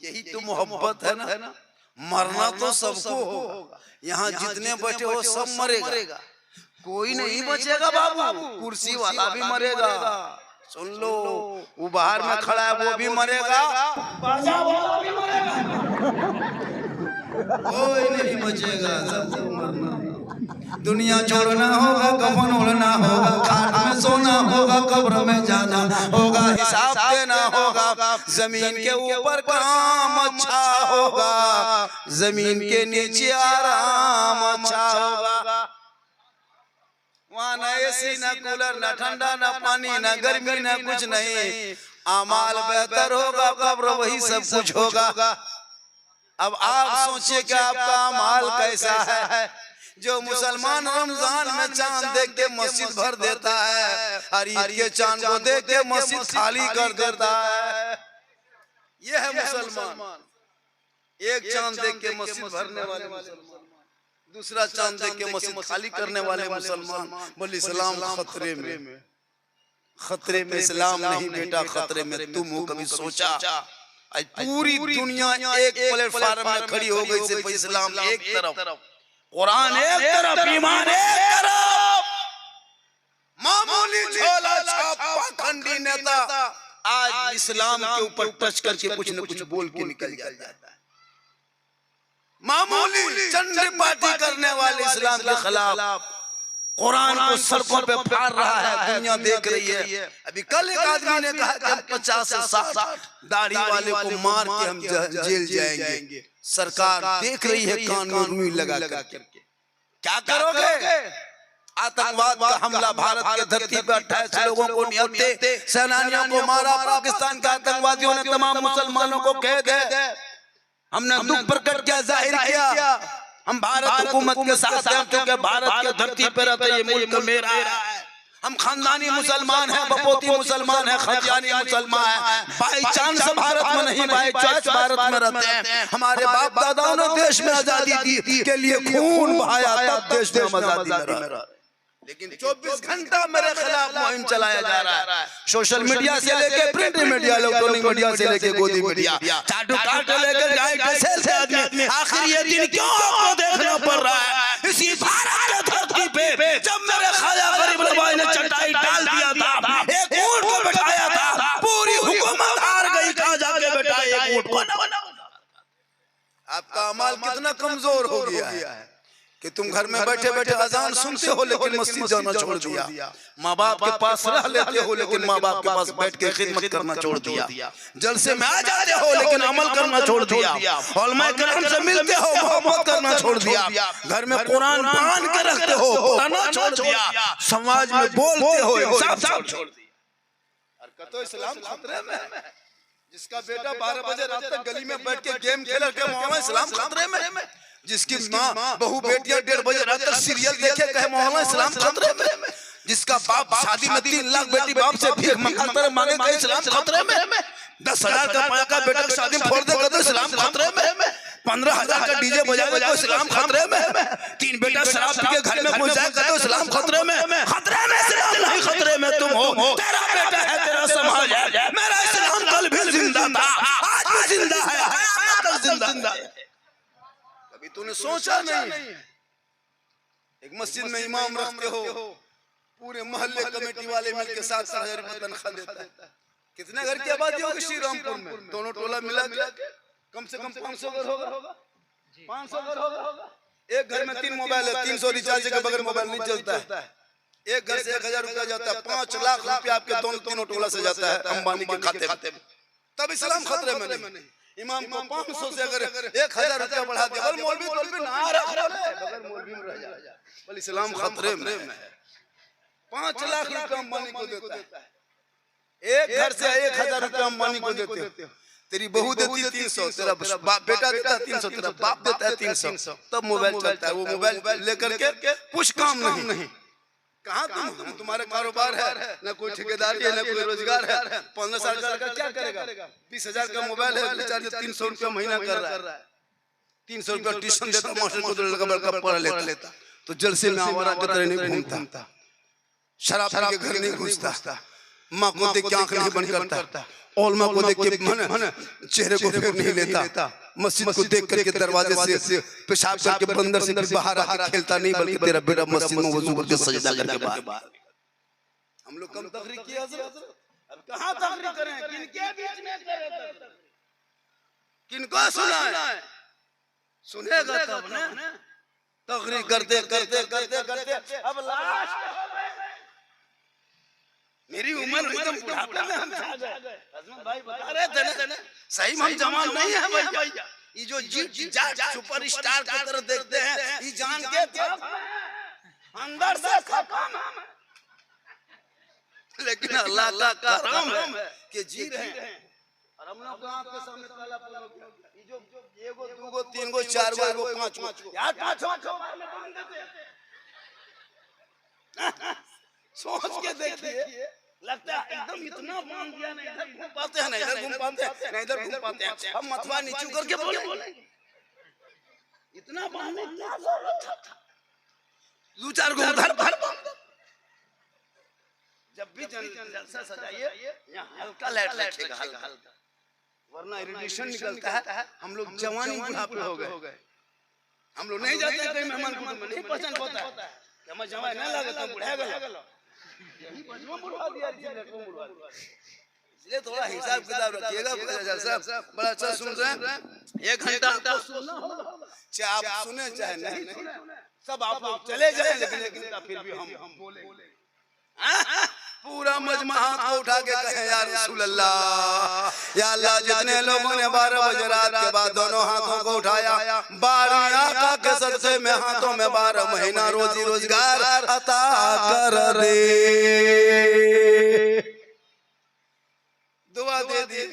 यही तो मोहब्बत है ना। मरना तो सबको होगा, यहाँ जितने बैठे हो सब मरेगा, कोई नहीं बचेगा बाबू। कुर्सी वाला भी मरेगा, सुन लो, वो बाहर में खड़ा है वो भी मरेगा, बाजा वाला भी मरेगा, कोई नहीं बचेगा, सबको मरना। दुनिया छोड़ना होगा, कफन ओढ़ना होगा, खाट में सोना होगा, कब्र में जाना होगा, हिसाब देना होगा, जमीन के ऊपर काम अच्छा होगा, जमीन के नीचे आराम अच्छा होगा। वहाँ न एसी न कूलर न ठंडा न पानी न गर्मी न कुछ नहीं, अमाल बेहतर होगा, कब्र वही सब कुछ होगा। अब आप सोचिए कि आपका अमाल कैसा है। जो मुसलमान रमजान में चांद देख के मस्जिद भर देता है, और ईद के चांद को देख के मस्जिद खाली कर देता है, ये है मुसलमान। एक चांद देख के मस्जिद भरने वाले मुसलमान, दूसरा चांद देख के मस्जिद खाली करने वाले मुसलमान। बोले इस्लाम खतरे में, खतरे में इस्लाम नहीं बेटा, खतरे में तुम हो। कभी सोचा आज पूरी दुनिया एक प्लेटफार्म में खड़ी हो गई, सिर्फ इस्लाम एक तरफ, कुरान एक तरफ, ईमान एक तरफ। मामूली झोला छाप पाखंडी नेता आज इस्लाम के ऊपर टच करके कुछ न कुछ बोल के निकल जाता है। मामूली चंडे पार्टी करने वाले इस्लाम के खिलाफ कुरान को सड़कों पे फाड़ रहा है, दुनिया देख रही है। अभी कल एक आदमी ने कहा कि हम 50 से 60 दाढ़ी वाले को मार के हम जेल जाएंगे। सरकार देख रही है कान में रुई लगा करके। क्या करोगे? आतंकवाद का हमला भारत के धरती पर 28 लोगों को निहत्ते सेनानियों को मारा, पाकिस्तान के आतंकवादियों ने तमाम मुसलमानों को कैद है। हमने दुख प्रकट किया, जाहिर किया, हम भारत हुकूमत के साथ हैं, क्योंकि भारत के धरती पर रहते ये मुल्क मेरा है। हम खानदानी मुसलमान हैं, बपोती मुसलमान हैं, खतियानी मुसलमान हैं। बाई चांस भारत में नहीं, बाई चॉइस भारत में रहते हैं। हमारे बाप दादाओं ने देश में आजादी दी के लिए खून बहाया, तब देश में आजादी मिला। लेकिन 24 घंटा मेरे खिलाफ मुहिम चलाया जा रहा है, सोशल मीडिया से लेके प्रिंट मीडिया, इलेक्ट्रॉनिक मीडिया से लेके गोदी मीडिया, चाटू काट लेकर गाइड से आदमी। आखिर ये दिन क्यों आपको देखना पड़ रहा है? इसी भारत के धरती पे जब मेरे ख्वाजा गरीब नवाज ने चटाई डाल दिया था, एक ऊंट को बैठाया था, पूरी हुकूमत हार गई, कहां जाके बैठा एक ऊंट को। आपका अमाल कितना कमजोर हो गया है कि तुम घर में बैठे बैठे अजान सुनते हो लेकिन मस्जिद जाना छोड़ दिया। माँ बाप के पास रह लेते हो लेकिन माँ बाप के पास बैठ के खिदमत करना छोड़ दिया। जलसे में आ जाते हो लेकिन अमल करना छोड़ दिया। उलमा किराम से मिलते हो, मोहब्बत करना छोड़ दिया। घर में कुरान बांध के रखते हो, पढ़ना छोड़ दिया। समाज में बोलते हो, सब छोड़ दिया। तो इस्लाम खतरे में। जिसका बेटा 12 बजे रात तक गली में बैठ के गेम खेल के मोहम्मद इस्लाम खतरे में। जिसकी माँ बहू बेटियां 1:30 बजे रात तक सीरियल देखे कहे मौलाना इस्लाम खतरे में। जिसका बाप शादी में 3 लाख बेटी बाप से भीख मांगे कहे इस्लाम खतरे में। 10,000 का पाया का बेटा की शादी फोड़ दे तो इस्लाम खतरे में। 15,000 का डीजे बजा तो इस्लाम खतरे में। 3 बेटा शराब पी के घर में घुस जाए तो इस्लाम खतरे में। खतरे में इस्लाम नहीं, खतरे में तुम हो। तेरा बेटा है, तेरा समाज है। मेरा इस्लाम कल भी जिंदा था, आज भी जिंदा है, कल जिंदा है। तूने सोचा नहीं? एक मस्जिद में इमाम रखते हो, पूरे मोहल्ले कमेटी वाले मिलकर 7,000 रुपए तनख्वाह देता है। कितने घर की आबादी होगी श्री रामपुर में? दोनों टोला मिला के कम से कम 500 घर होगा। 500 घर होगा। एक घर में 3 मोबाइल है, 300 रिचार्ज के बगैर मोबाइल नहीं चलता है। एक घर से 1,000 रुपया जाता है, 5 लाख रुपया आपके दोनों टोला से जाता है अंबानी के खाते में। तब इस्लाम खतरे में नहीं। इमाम को 500 से अगर 1,000 रुपया बढ़ा दिया, मौलवी ना बगैर मौलवी में रह जाए, बोले इस्लाम खतरे में है। 5 लाख रुपया अंबानी को देता है, एक घर से 1,000 रुपया अंबानी को देते हो। तेरी बहू देती है 300, तेरा बेटा देता है 300, तेरा बाप देता है 300, तब मोबाइल चलता है। वो मोबाइल लेकर के कुछ काम नहीं। कहाँ तुम्हारे कारोबार है, न कोई ठेकेदारी है, न कोई रोजगार है। 15 साल का लड़का क्या करेगा? 20,000 का मोबाइल है, रिचार्ज 300 रुपया महीना कर रहा है। 300 रुपया ट्यूशन देता, मास्टर को लड़का बड़का पढ़ लेता। तो जलसे में आवारा की तरह नहीं घूमता, शराब पी के घर नहीं घुसता, माँ को देख के आंख नहीं बंद करता, औलमा को देख के मन चेहरे को फेर नहीं लेता, मस्जिद को देख करके दरवाजे से पेशाब करके बंदर से फिर बाहर आके खेलता नहीं, बल्कि तेरा बेटा मस्जिद में वजू करके सजदा करके बाहर। हम लोग कम तकरीर किया हज़रत, अब कहाँ तकरीर करें, किनके बीच में करें, किनको सुनाए, सुनेगा तब ना। तकरीर करते करते करते करते अब लास्ट मेरी उम्र एकदम बुढ़ापे में हम आ गए। अजमत भाई बता रहे थे ना, सही में हम जवान नहीं है भैया, ये जो सुपर स्टार की तरह देखते हैं, ये जान के अंदर से खत्म, लेकिन अल्लाह का करम है कि जी रहे हैं। और हम लोग आंख के सामने काला पन हो गया, ये जो एगो दूगो तीनगो चारगो एगो पांचगो यार पांचगो में बांध देते, सोच के देखिए, लगता है एकदम इतना बांध दिया, नहीं इधर घूम पाते हैं, नहीं इधर घूम पाते हैं, नहीं इधर घूम पाते हैं, हम मथवा नीचू करके बोलेंगे, इतना बांधने की क्या जरूरत था, दो चार गो उधर भर। जब भी जलसा सजाइए यहाँ हल्का लाइट रखिएगा, हल्का, वरना इरिटेशन निकलता है। हम लोग जवानी बुढ़ापे हो गए, हम लोग नहीं जाते कहीं मेहमान को नहीं पसंद होता है, हमें जवान नहीं लगे तो बुढ़ा गए, यही बचवा बुढ़ा दिया, इसलिए थोड़ा हिसाब किताब रखिएगा। साहब बड़ा अच्छा सुन रहे हैं, 1 घंटा आपको सुनना होगा, चाहे आप सुने चाहे नहीं सुने, सब आप लोग चले जाए, लेकिन फिर भी हम बोले। पूरा मजमा हाथ को उठा के कहे या रसूल अल्लाह, या अल्लाह, जितने लोगों ने 12 बजे रात के बाद दोनों हाथों को उठाया, 12 आका के सदक़े में हाथों में 12 महीना रोजी रोजगार अता कर दे, दुआ दे दी।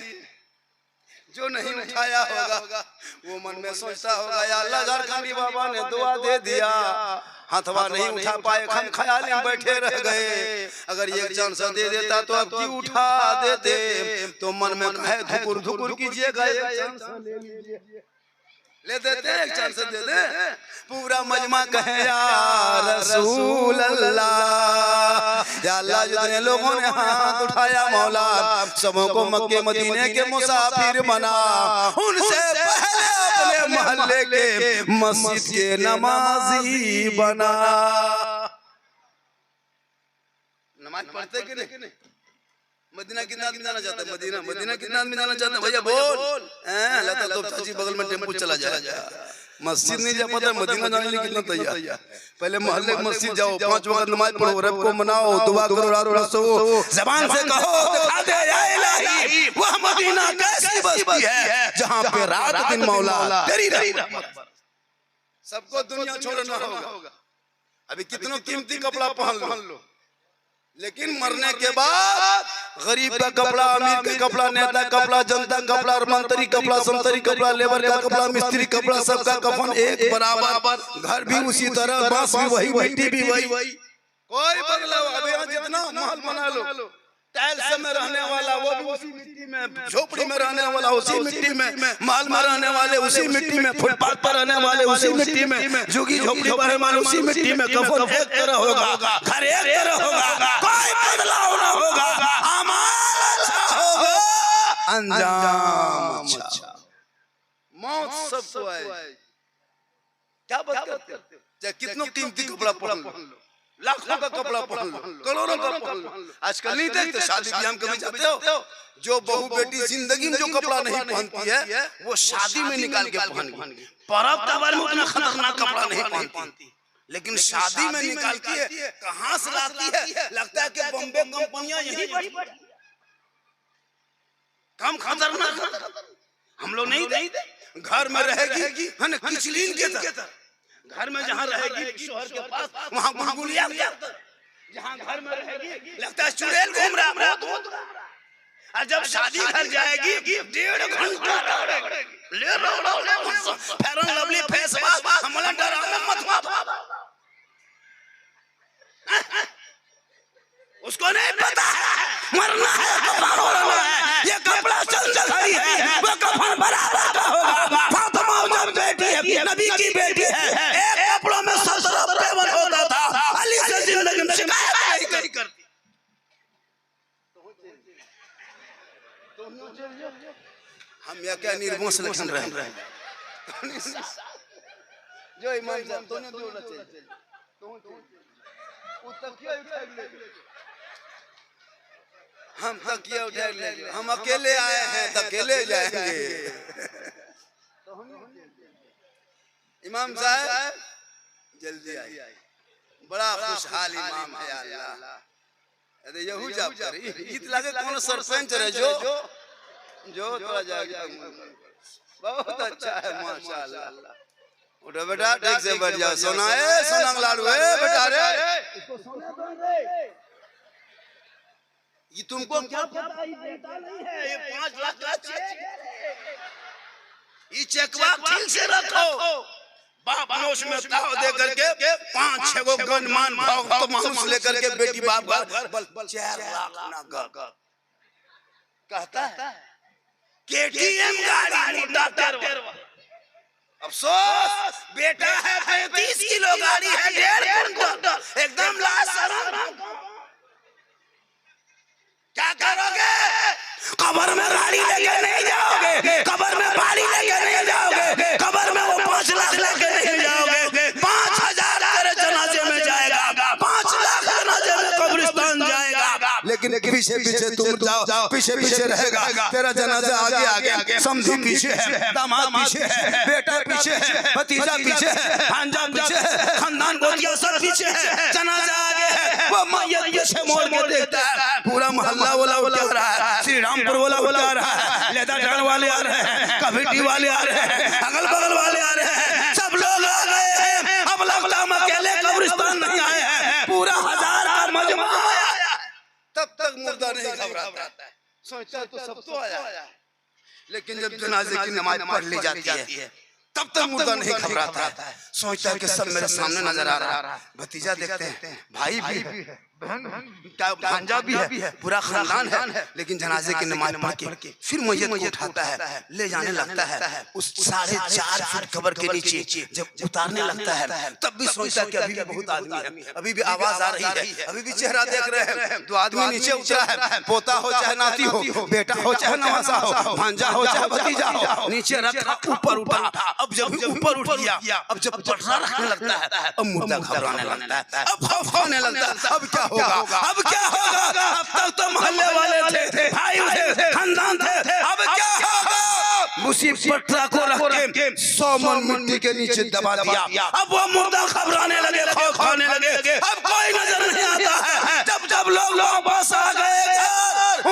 जो नहीं उठाया होगा वो मन में सोचता होगा या अल्लाह, झारखंडी बाबा ने दुआ दे दिया, हथवा नहीं उठा पाए, हम ख्याल में बैठे रह गए, अगर ये चांस दे देता तो अब क्यों उठा देते, तो मन में कहे धुकुर धुकुर कीजिएगा, एक चांस ले लीजिए, ले देते, एक चांस दे दे। पूरा मजमा कहे या रसूल अल्लाह, या अल्लाह, जितने लोगों ने हाथ उठाया मौला, सबों को मक्के मदीने के मुसाफिर बना, उनसे पहले अपने मोहल्ले के मस्जिद के नमाजी बना। नमाज पढ़ते कि नहीं? मदीना कितना आदमी जाना चाहता है? मदीना कितना आदमी जाना चाहता है? भैया बोल, लता तो चाची बगल में टेम्पो चला जाएगा, मस्जिद नहीं जा पाता, मदीना जाने के लिए कितना तैयार। पहले मोहल्ले की मस्जिद जाओ, 5 वक्त नमाज पढ़ो, रब को मनाओ, दुआ करो, रात को सो, जबान से कहो दिखा दे या इलाही, वह मदीना कैसी बस्ती है जहां पे रात दिन मौला तेरी रहमत। सबको दुनिया छोड़ना होगा, अभी कितनों कीमती कपड़ा पहन लो, लेकिन मरने के बाद गरीब का कपड़ा, अमीर का कपड़ा, नेता कपड़ा, जनता कपड़ा, मंत्री कपड़ा, संतरी कपड़ा, लेबर का कपड़ा, मिस्त्री कपड़ा, सबका कफन एक बराबर, घर भी उसी तरह, बांस भी वही, मिट्टी भी वही, कोई बदलाव। अब यहाँ जितना महल बना लो, टाइल्स में रहने वाला वो भी उसी मिट्टी में, झोपड़ी में रहने वाला उसी मिट्टी में, महल में रहने वाले उसी मिट्टी में, फुटपाथ पर रहने वाले उसी मिट्टी में, झुग्गी झोपड़ी पर रहने वाले उसी मिट्टी में, कफन एक तरह होगा, घर एक तरह होगा, कोई बदलाव न होगा, अमल अच्छा होगा, अंजाम अच्छा। मौत सबको आए, क्या बात करते हो? चाहे कितनों कीमती कपड़ा पहन लो, लाखों का कपड़ा पहन लो, करोड़ों का पहन लो, आजकल नहीं देखते शादी ब्याह में कभी जाते हो, जो बहू बेटी जिंदगी में जो कपड़ा नहीं पहनती है वो शादी में निकाल के पहनती, पर्व त्योहार में उतना खतरनाक कपड़ा नहीं पहनती, लेकिन शादी में निकालती है, कहां से लाती है, लगता है कि बॉम्बे कंपनियां यही बड़ी कम खतरनाक। हम लोग नहीं दे, घर में रहेगी किचलीन के तरह, घर में जहाँ रहेगी शोहर के पास वहाँ गुलगुलिया, जहाँ घर में रहेगी लगता है चुड़ैल घूम रहा है, और जब शादी घर जाएगी 1.5 घंटा फेयर लवली फेस वॉश, हमला डराना मत, उसको नहीं पता है मरना है कफन होना है, ये कपड़ा चंचल है, वो कफन बराबर का होगा। फातिमा जब बेटी है, नबी की बेटी है, एक कपड़ों में 17 पेवन होता था, अली से जिंदगी में शिकायत नहीं करती। तो या क्या निर्वंश लक्षण रहे जो इमाम साहब तूने दो लचे हम तकिया उठा ले हम अकेले आए हैं तो अकेले जाएंगे इमाम साहब जल्दी आइए बड़ा खुशहाल इमाम है अल्लाह अरे यहू जाप कर गीत लगे कौन सरपंच रहे जो थोड़ा जाएगा बहुत अच्छा है माशाल्लाह उठो बेटा ठीक से बैठ जाओ सोना है सोना लाडू है बेटा रे इसको सोना दो रे ये तुमको क्या पता ये बेटा नहीं है ये 5 लाख का चेक ये चेकवा ठीक से रखो बाप नोश में ताव दे करके 5-6 गो गणमान भाव तो मानुष लेकर के बेटी बाप घर बल 4 लाख नगद कहता है केटीएम गाड़ी मोटा तेरवा अफसोस बेटा है 35 किलो गाड़ी है 1.5 क्विंटल एकदम लाशरम क्या करोगे कब्र में गाड़ी लेके नहीं जाओगे कब्र में बाड़ी लेके नहीं जाओगे कब्र में वो 5 लाख लेके नहीं जाओगे 5,000 तेरे जनाजे में जाएगा 5 लाख जनाजे में कब्रिस्तान जाएगा लेकिन पीछे पीछे तुम जाओ पीछे पीछे रहेगा तेरा जनाजा आगे आगे समधी पीछे है दामाद पीछे है बेटा पीछे है भतीजा पीछे है भांजा पीछे है खानदान गोतिया सब पीछे है जनाजा आगे है वो मैयत पीछे मोड़ के देखता है पूरा मोहल्ला वाला उठा रहा है श्री रामपुर वाला उठा रहा है लेदा डाल वाले आ रहे हैं कमेटी वाले आ रहे हैं अगल बगल वाले आ रहे हैं सब लोग आ गए हैं अब लगता हम अकेले कब्रिस्तान नहीं आए हैं पूरा 1000 का मजमा आया तब तक मुर्दा नहीं घबराता है सोचता तो सब तो आया लेकिन जब जनाजे की नमाज पढ़ ली जाती है तब तक मुर्दा नहीं घबराता है सोचता है कि सब मेरे सामने नजर आ रहा है भतीजा देखते हैं भाई भी है भांजा भी है पूरा खानदान है लेकिन जनाजे की नमाज पढ़ के फिर मैयत को उठाता है ले जाने लगता है उस 4.5 फुट कब्र के नीचे जब उतारने लगता है तब भी सोचता है कि अभी भी बहुत आदमी है अभी भी आवाज आ रही है अभी भी चेहरा देख रहे हैं तो आदमी नीचे उतरा है पोता हो चाहे नाती हो बेटा हो चाहे नवासा हो भांजा हो चाहे भतीजा हो नीचे रखा ऊपर उठा अब जब ऊपर उठ गया अब जब पटरा रखने लगता है अब मुर्दा घबराने लगता है अब खौफाने लगता है अब क्या होगा अब क्या होगा अब तक तो मोहल्ले वाले थे भाई थे खानदान थे अब क्या होगा उसी पटरा को रख के 100 मन मिट्टी के नीचे दबा दिया अब वो मुर्दा घबराने लगे खौफ खाने लगे अब कोई नजर नहीं आता है जब जब लोग वापस आ गए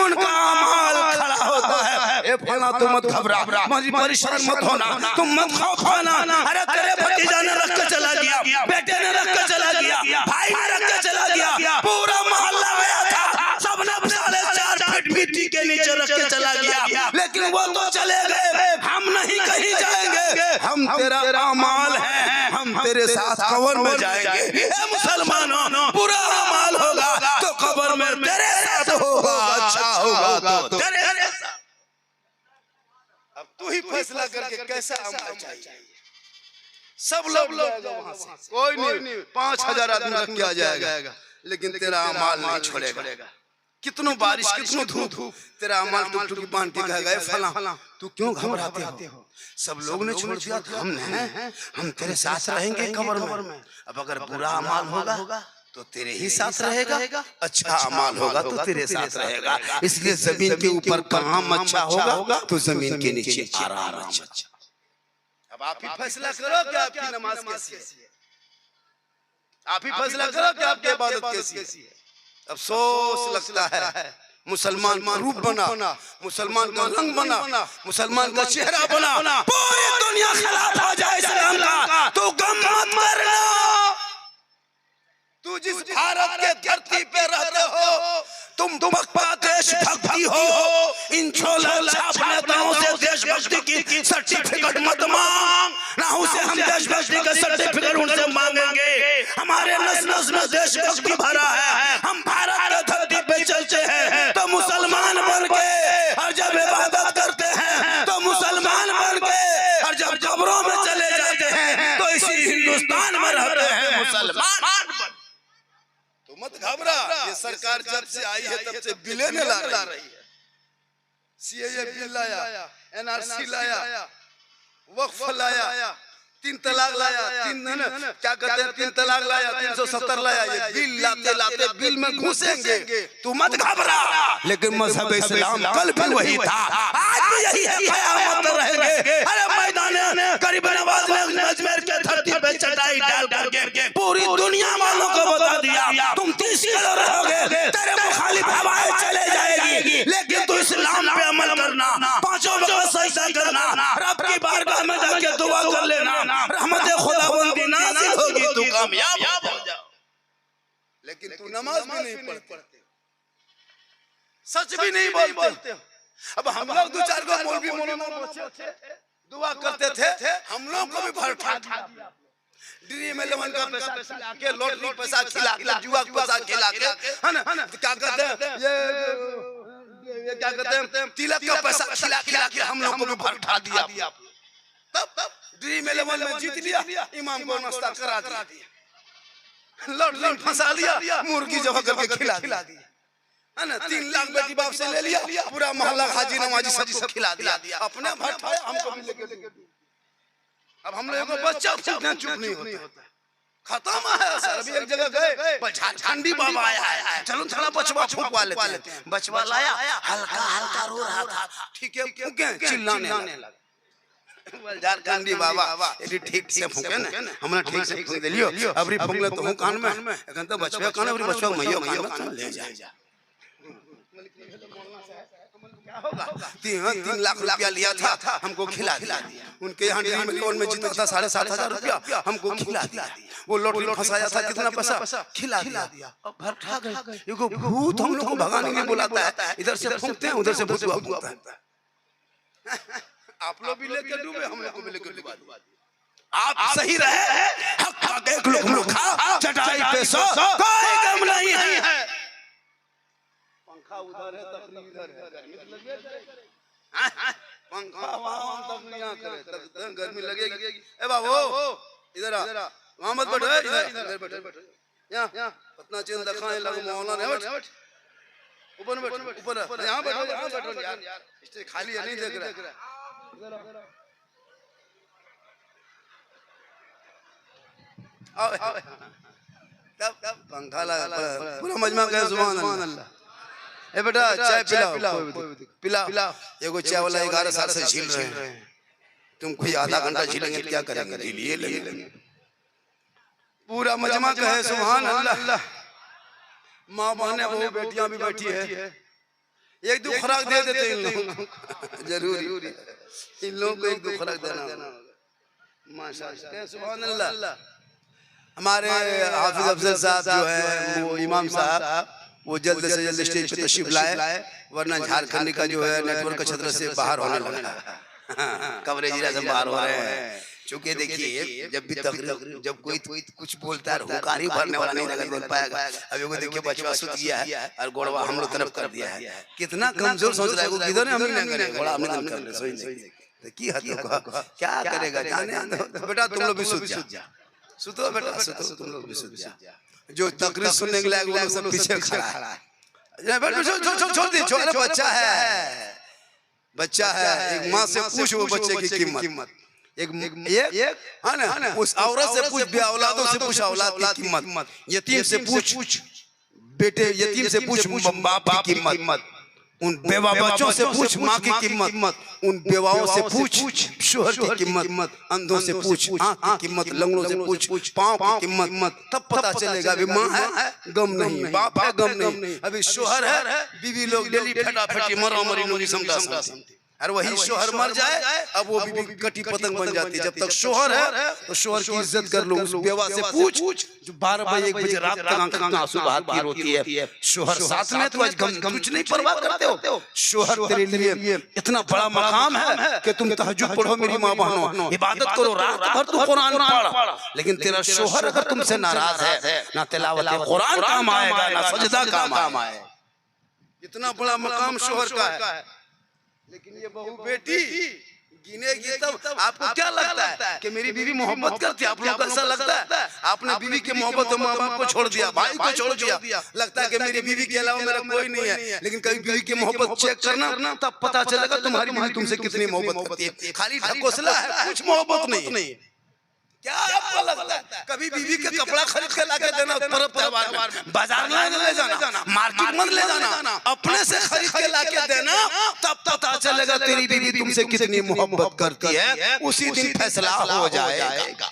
उनका माल खड़ा होता है ए फला तुम मत घबरा मुझे परेशान मत होना तुम मत खौफ खाना अरे तेरे भतीजा ने रख के चला गया बेटे ने रख के चला गया भाई ने रख के चला गया पूरा मोहल्ला गया था सबने 4.5 फीट मिट्टी के नीचे रख के चला गया लेकिन वो तो चले गए हम नहीं कहीं जाएंगे हम तेरा अमाल है हम तेरे साथ कब्र में जाएंगे ए मुसलमानों पूरा अमाल होगा तो कब्र में तेरे साथ होगा अच्छा होगा तो तेरे साथ अब तू ही फैसला करके कैसा अमल चाहिए सब लोग वहां से कोई नहीं 5,000 आदमी रख के आ जाएगा लेकिन तेरा अमाल नहीं छोड़ेगा कितनों बारिश कितनों धूप तेरा अमाल टुकटुकी बांध के कहेगा फला तू क्यों घबराते हो सब लोग ने छोड़ दिया था हम तेरे साथ रहेंगे कब्र में अब अगर बुरा अमाल होगा तो तेरे ही साथ रहेगा अच्छा अमाल होगा तो तेरे साथ रहेगा इसलिए जमीन के ऊपर काम अच्छा होगा तो जमीन के नीचे आराम अच्छा अब आप ही फैसला करो कि आपकी नमाज कैसी है आप ही फैसला करो कि आपकी इबादत कैसी है अफसोस लगता है मुसलमान का रूप बना मुसलमान का रंग बना मुसलमान का चेहरा बना पूरी दुनिया खिलाफ हो जाए इस्लाम का तो गम मत करना तू जिस भारत के धरती पे रहते हो तुम पक्का देशभक्ति हो इन छोला छाप नेताओं से देशभक्ति की सर्टिफिकेट मत मांग ना उसे हम देशभक्ति का सर्टिफिकेट उनसे मांगेंगे हमारे नस नस में देशभक्ति भरा है हम भारत के धरती पे चलते हैं तो मुसलमान बन के और जब इबादत करते हैं तो मुसलमान बन के और जब कब्रों में चले जाते हैं तो इसी हिंदुस्तान में रहते हैं मुसलमान मत घबरा ये सरकार जब से आई है तब से बिले ला रही है सीएए बिल लाया, एनआरसी लाया, वक्फ लाया, 3 तलाक लाया, क्या कहते हैं 3 तलाक लाया, 370 लाया। ये बिल लाते लाते बिल में घुसेंगे, तू मत घबरा। लेकिन मजहब इस्लाम कल भी वही था, आज भी यही है, क़यामत तक रहेंगे। अरे मैदान गरीब नवाज ने अजमेर के धरती पे चटाई डाल करके पूरी दुनिया वालों को बता दिया, तुम 30 किलो रहोगे, तेरे मुखालिफ हवाएं चले जाएगी, लेकिन तू इस्लाम पे अमल करना, 5 वक्त सजदा करना, रब की बारगाह में जाके दुआ कर लेना, रहमत खुदाबंदी नाज़िल होगी, तू कामयाब हो जाओ। लेकिन तू नमाज भी नहीं पढ़ते, सच भी नहीं बोलते। अब हम लोग 2-4 को मौलवी मौलाना दुआ करते थे, हम लोग को भी भरठा ड्रीम 11 का पैसा खिला के, लॉटरी पैसा खिला के, जुआ का पैसा खिला के, है ना, क्या कहते हैं ये क्या कहते हैं तिलक का पैसा खिला के हम लोग को भी भरठा दिया। तब ड्रीम 11 में जीत लिया, इमाम को नाश्ता करा दिया, लॉटरी फंसा लिया, मुर्गी जमा करके खिला दिया, है ना, 3 लाख बेटी बाप से ले लिया, पूरा मोहल्ला हाजी नमाजी सबको खिला दिया, अपने भरठा हमको भी लेके। अब हम लोगों को बच्चा चुप नहीं होता, खत्म है सर। अभी एक जगह गए, झारखंडी बाबा आया है, चलो थोड़ा बचवा फूंकवा लेते हैं। बचवा लाया, हल्का हल्का रो रहा था, ठीक है फूंके, चिल्लाने लगा। झारखंडी बाबा यदि ठीक से फूंके ना, हमने ठीक से फूंक दिलियो, अबरी फूंक ले तो हूं कान में, कहन तो बचवा कान, अबरी बचवा मैयो कान में ले जा। क्या होगा? 3 लाख रुपया लिया था, हमको खिला दिया। उनके यहाँ ड्रीम 11 में जीता था 7,500 रुपया, हमको खिला दिया। वो लॉटरी फंसाया था, कितना पैसा खिला दिया। अब भरठा गए। एगो भूत हम लोग को भगाने के लिए बुलाता है, इधर से फूंकते हैं, उधर से भूतवा फूंकता है। आप लोग भी लेकर डूबे, हम लोग को भी लेकर डुबा दिया। आप सही रहे, हक का एक लोग खा, चटाई पे सो, कोई गम नहीं है। पंखा उधर है, तकरीर इधर है, गर्मी लगे करे, पंखा वहां तकरीर करे, तब गर्मी लगेगी। ए बाबू इधर आ, वहां मत बैठो, इधर बैठो, यहाँ पतना चेन दिखाए लगो मौलाना, बैठ ऊपर ऊपर, यहाँ बैठो यार, स्टेज खाली है, नहीं देख रहा। तब पंखा लगा, पूरा मजमा कहे सुभान अल्लाह। ए बेटा चाय पिलाओ। एगो चाय वाला 11 साल से छील रहे हैं, तुम कोई आधा घंटा छीलेंगे क्या करेंगे? लिए लेंगे। पूरा मजमा कहे सुभान अल्लाह। माँ बहने बहू बेटियां भी बैठी है, 1-2 खुराक दे देते इन लोगों, जरूरी इन लोगों को 1-2 खुराक देना। माशाअल्लाह सुभान अल्लाह। हमारे हाफिज अफजल साहब जो है, वो इमाम साहब, वो जल्द से जल्द स्टेज पे तशरीफ लाए, वरना झारखंड का जो है नेटवर्क का छत्र से बाहर होने लगा, कवरेज से बाहर हो रहे हैं। चूंकि देखिए जब कोई कुछ बोलता है, हुकारी भरने वाला नहीं बोल पाएगा। अभी वो देखिए बचवा सुत गया है और गोड़वा हम लोग तरफ कर दिया है, कितना कमजोर सोच रहा है वो, किधर हम नहीं करेंगे, गोड़ा हमने कर रहे, सोई नहीं तो की हद क्या करेगा, जाने बेटा तुम लोग भी सुत जा, सुतो बेटा सुतो, तुम लोग भी सुत जा। जो तकरीर सुनने के लिए वो सब पीछे खड़ा है, छोड़ दे, बच्चा है, एक माँ से पूछ वो बच्चे की कीमत, एक है ना, उस औरत से पूछ, बे औलादों से पूछ औलाद की कीमत, यतीम से पूछ बेटे, यतीम से पूछ बाप की कीमत, उन बेवा बच्चों से पूछ माँ की कीमत, उन बेवाओं से पूछ शोहर की कीमत, अंधों से पूछ आँख की कीमत, लंगड़ों से पूछ पाँव की कीमत, तब पता चलेगा अभी माँ है गम नहीं, बाप है गम नहीं, अभी शोहर है, बीवी लोग डेली फटाफटी मरी लोग समझा, और वही शोहर मर जाए, अब वो बीवी कटी पतंग बन जाती है। जब तक शोहर है तो शोहर की इज्जत कर लो, उस बेवा से पूछ जो 12 बजे 1 बजे रात तक आंसू बहाती रोती है, शोहर साथ में, तो आज कुछ नहीं परवाह करते हो। शोहर तेरे लिए इतना बड़ा मकाम है कि तुम तहज्जुद पढ़ो मेरी माँ बहनों, इबादत करो, रात भर तू कुरान पढ़, लेकिन तेरा शोहर अगर तुमसे नाराज है, ना तिलावत कुरान काम आएगा, ना सजदा काम आएगा। इतना बड़ा मकाम शोहर का है, लेकिन ये बहू बेटी गिनेगी तब आपको क्या लगता है कि मेरी बीवी मोहब्बत करती है? आप लोगों को ऐसा लगता है? आपने बीवी की मोहब्बत माँ बाप को छोड़ दिया, भाई को छोड़ दिया, लगता है कि मेरी बीवी के अलावा मेरा कोई नहीं है। लेकिन कभी बीवी की मोहब्बत चेक करना, तब पता चलेगा तुम्हारी बीवी तुमसे कितनी मोहब्बत करती है। खाली ढकोसला है, कुछ मोहब्बत नहीं। क्या आपको लगता है? कभी बीवी के कपड़ा खरीद के लाके देना, पर्व त्योहार में बाजार ले जाना, मार्केट में ले जाना, अपने से खरीद के लाके देना, तब पता चलेगा तेरी बीवी तुमसे कितनी मोहब्बत करती है। उसी दिन फैसला हो जाएगा।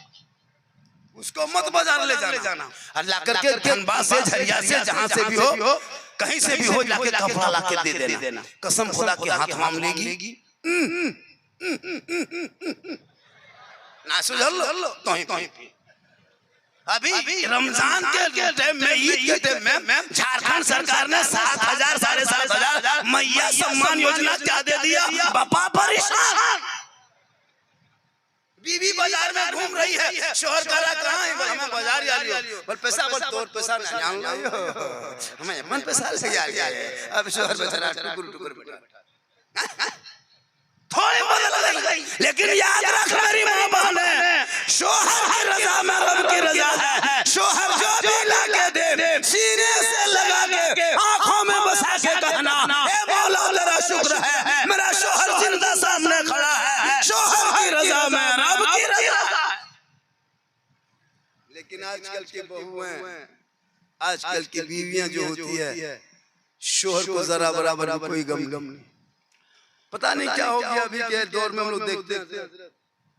उसको मत बाजार ले जाना, अल्लाह करके धनबाद से, झरिया से, जहां से भी हो, कहीं से भी हो, लाके कपड़ा लाके दे देना। कसम खुदा के हाथ मांग लेगी ना सुझल तो अभी रमजान के टाइम में, ईद के टाइम में झारखंड सरकार ने 7,000 साढ़े 7,000 मैया सम्मान योजना क्या दे दिया। बापा परेशान, बीवी बाजार में घूम रही है, शोहर करा कहाँ है? हमें बाजार जा रही हो, बोल पैसा बोल, तोर पैसा नहीं जान लो, हमें मन पैसा से जा रही है। अब शोहर बेचारा टुकुर बैठा, थोड़ी बदल गई, लेकिन याद रख मेरी माँ बहन है, शोहर की रजा में रब की रजा है। शोहर जो भी लाके दे, सीने से लगा के, आंखों में बसा के कहना, ए मौला तेरा शुक्र है, मेरा शोहर जिंदा सामने खड़ा है। शोहर की रजा में रब की रजा है। लेकिन आजकल की बहुएं, आजकल की बीवियां जो होती है, शोहर को जरा बराबर कोई गम नहीं। पता नहीं क्या हो गया अभी के दौर में। हम लोग देखते हैं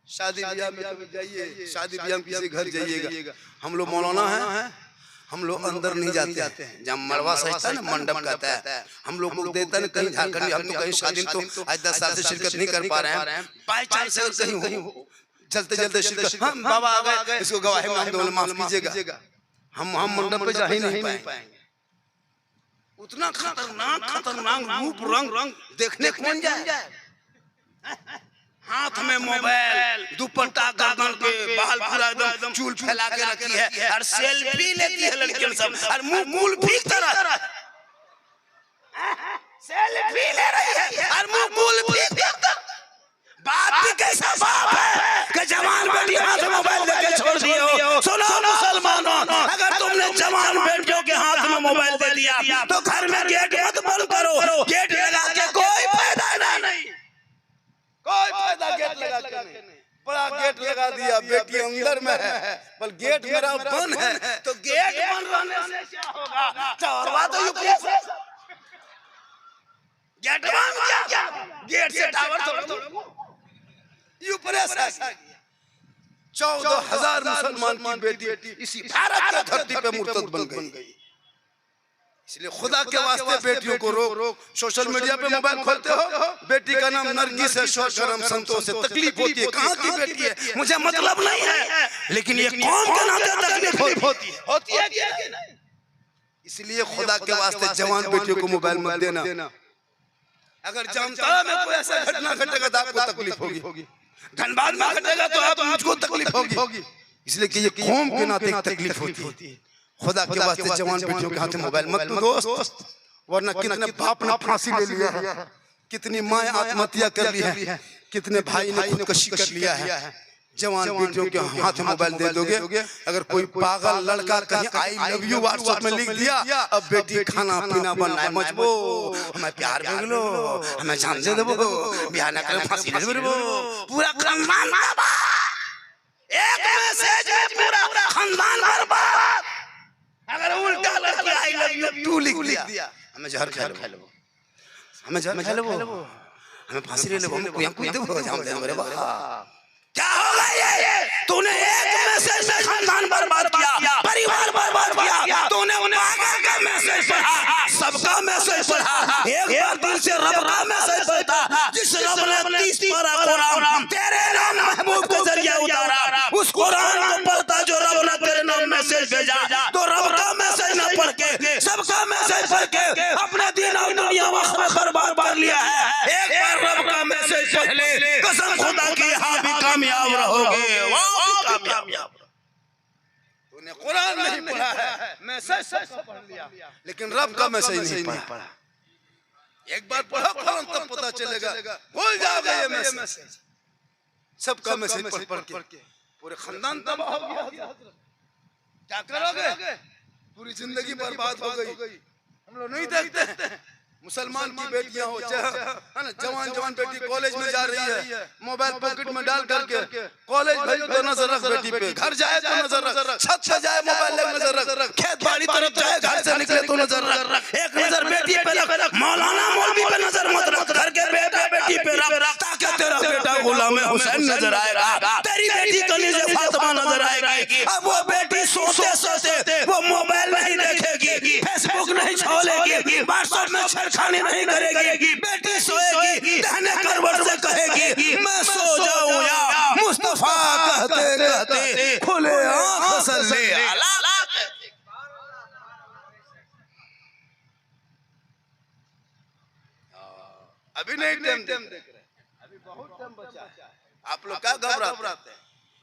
शादी ब्याह में कभी जाइए, शादी ब्याह में किसी घर जाइएगा, हम लोग मौलाना हैं, हम लोग अंदर नहीं जाते हैं। जब मड़वा सजता है ना, मंडप कहता है, हम लोग को देता है कहीं झारखंड, हम तो कहीं शादी में तो आज 10 साल से शिरकत नहीं कर पा रहे हैं। बाई चांस कहीं हो चलते शिरकत, हम बाबा आ गए, इसको गवाही मांग दो, माफ कीजिएगा, हम मंडप पे जा ही नहीं पाएंगे। उतना खतरनाक रूप रंग देखने को मिल जाए। हाथ में मोबाइल, दुपट्टा गर्दन पे, बाल पूरा एकदम चूल फैला के रखी है, और सेल्फी लेती है लड़कियां सब, और मुंह भी तरह सेल्फी ले रही है, और मुंह भी तरह। बाप भी कैसा बाप है कि जवान बेटी हाथ में मोबाइल देके छोड़ दिए हो। सुनो मुसलमानों, अगर तुमने जवान बेटियों के हाथ में मोबाइल दे दिया तो घर में गेट मत बंद करो। गेट लगा के कोई फायदा नहीं, कोई फायदा गेट लगा के नहीं। बड़ा गेट लगा दिया, बेटी अंदर में है, पर गेट मेरा बंद है, तो गेट बंद रहने से क्या होगा? चौरवा तो यूपी से गेट बंद क्या, गेट से टावर तोड़ ऊपर 14,000 मुसलमान की बेटी इसी भारत की धरती पे मुर्तद बन गई। इसलिए खुदा के वास्ते बेटियों को रोक। सोशल मीडिया पे मोबाइल खोलते हो, बेटी का नाम नरगिस है, शोहर का नाम संतोष है, तकलीफ होती है। कहाँ की बेटी है मुझे मतलब नहीं है, लेकिन ये कौम के नाते तकलीफ होती है कि नहीं? इसलिए खुदा के वास्ते जवान बेटियों को मोबाइल मत देना। अगर जामताड़ा में कोई ऐसा घटना घटेगा तो आपको तकलीफ होगी, धनबाद में घटेगा तो आपको तकलीफ होगी। इसलिए कि ये कौम के नाते तकलीफ होती है। खुदा के वास्ते जवान बेटियों के हाथ में मोबाइल मत दो दोस्त, वरना कितने बाप ने फांसी ले लिया है, कितनी माँ आत्महत्या कर ली है, कितने भाई ने खुदकुशी कर लिया है। जवान बेटियों के हाथ में मोबाइल दे दोगे, अगर कोई पागल लड़का कहीं आई लव यू व्हाट्सएप में लिख दिया, अब बेटी खाना पीना बनना है मजबो, हमें प्यार मांग लो, हमें जान दे दो, ब्याह न करें फांसी ले दो, पूरा खानदान बर्बाद। एक मैसेज में पूरा खानदान बर्बाद। अगर उल्टा लड़की आई लव यू लिख दिया, हमें जहर खा लो, हमें जहर खा लो, हमें फांसी ले लो, हमें कोई दो, जान दे मेरे बाप। क्या होगा ये? तूने एक मैसेज में खानदान बर्बाद किया, परिवार बर्बाद किया। तूने पागल का मैसेज पढ़ा, सबका मैसेज पढ़ा, एक बार दिल से रब का मैसेज पढ़ा। जिस रब ने 30 पारा कुरान तेरे नाम महबूब के जरिए उतारा, उस कुरान को पढ़ता जो रब ने तेरे नाम मैसेज भेजा, तो रब का मैसेज न पढ़ के सबका मैसेज पढ़ के अपने दिन और दुनिया में बर्बाद कर लिया है। एक बार रब का मैसेज पढ़ ले, कसम खुदा की यहाँ भी कामयाब रहोगे, वहाँ भी कामयाब। तूने कुरान नहीं पढ़ा है, मैसेज पढ़ लिया, लेकिन रब का मैसेज नहीं पढ़ा। एक बार पढ़ो कुरान तब पता चलेगा, भूल जाओगे ये मैसेज। सबका मैसेज पढ़ के पूरे खानदान तबाह हो गया। क्या करोगे? पूरी जिंदगी बर्बाद हो गई। हम लोग नहीं देखते हैं मुसलमान की बेटियां हो है ना, जवान बेटी कॉलेज में जा रही है, मोबाइल पॉकेट में डाल करके कॉलेज भेजो तो नजर रख बेटी पे, घर जाए तो नजर रख, छत पे जाए मोबाइल ले नजर रख, खेत बाड़ी तरफ जाए घर से निकले तो नजर रख, एक नजर बेटी पे रख, मौलाना मौलवी पे नजर मत रख, घर के बेटा बेटी पे रख, ताकि तेरा बेटा गुलाम हुसैन नजर आएगा, तेरी बेटी कनीज़े फातिमा नजर आएगी। अब वो बेटी सोते सोते वो मोबाइल नहीं देखेगी, फेसबुक नहीं खोलेगी, व्हाट्सएप में छेड़खानी नहीं करेगी, बेटी सोएगी, दाहिने करवट से कहेगी मैं सो जाऊं या मुस्तफा कहते कहते खुले आंख सल्ले अला। अभी नहीं टाइम देख रहे, अभी बहुत टाइम बचा है। आप लोग क्या घबराते हैं?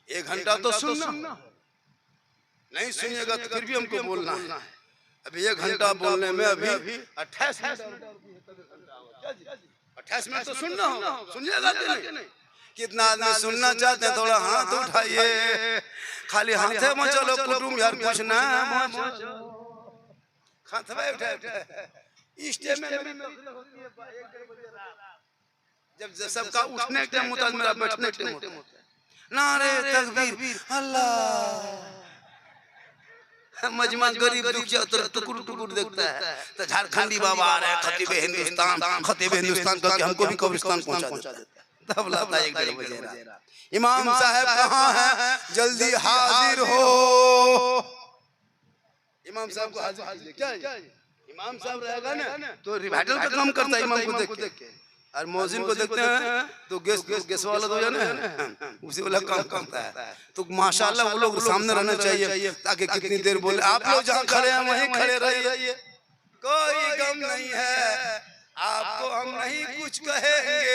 1 घंटा तो सुनना, नहीं सुनिएगा तो फिर भी हमको बोलना है। अभी 1 घंटा बोलने में अभी 28 मिनट तो सुनना हो, सुनिएगा कि नहीं? कितना आदमी सुनना चाहते हैं? थोड़ा हाथ उठाइए, खाली हाथे में चलो कुटुम यार पूछना जब सबका उठने के टाइम होता है, मेरा बैठने के टाइम होता है, नारे तकबीर अल्लाह, मजमा गरीब दुखिया टुकुर टुकुर देखता है तो झारखंडी बाबा आ रहे हैं, खतीब हिंदुस्तान करके हमको भी कब्रिस्तान पहुंचा देता है। तब लाता 1-1.5 बजे इमाम साहब कहाँ हैं? जल्दी हाजिर हो। इमाम साहब को हाजिर क्या? इमाम साहब रहेगा ना तो रिवाइटल का काम करता है इमाम को देख के, और मौजिन को देखते हैं तो गैस वाला तो जाना उसी वाला काम करता है। तो माशाल्लाह वो लोग सामने रहना चाहिए ताकि कितनी देर बोले। आप लोग जहाँ खड़े हैं वहीं खड़े रहिए, कोई गम नहीं है, आपको हम नहीं कुछ कहेंगे,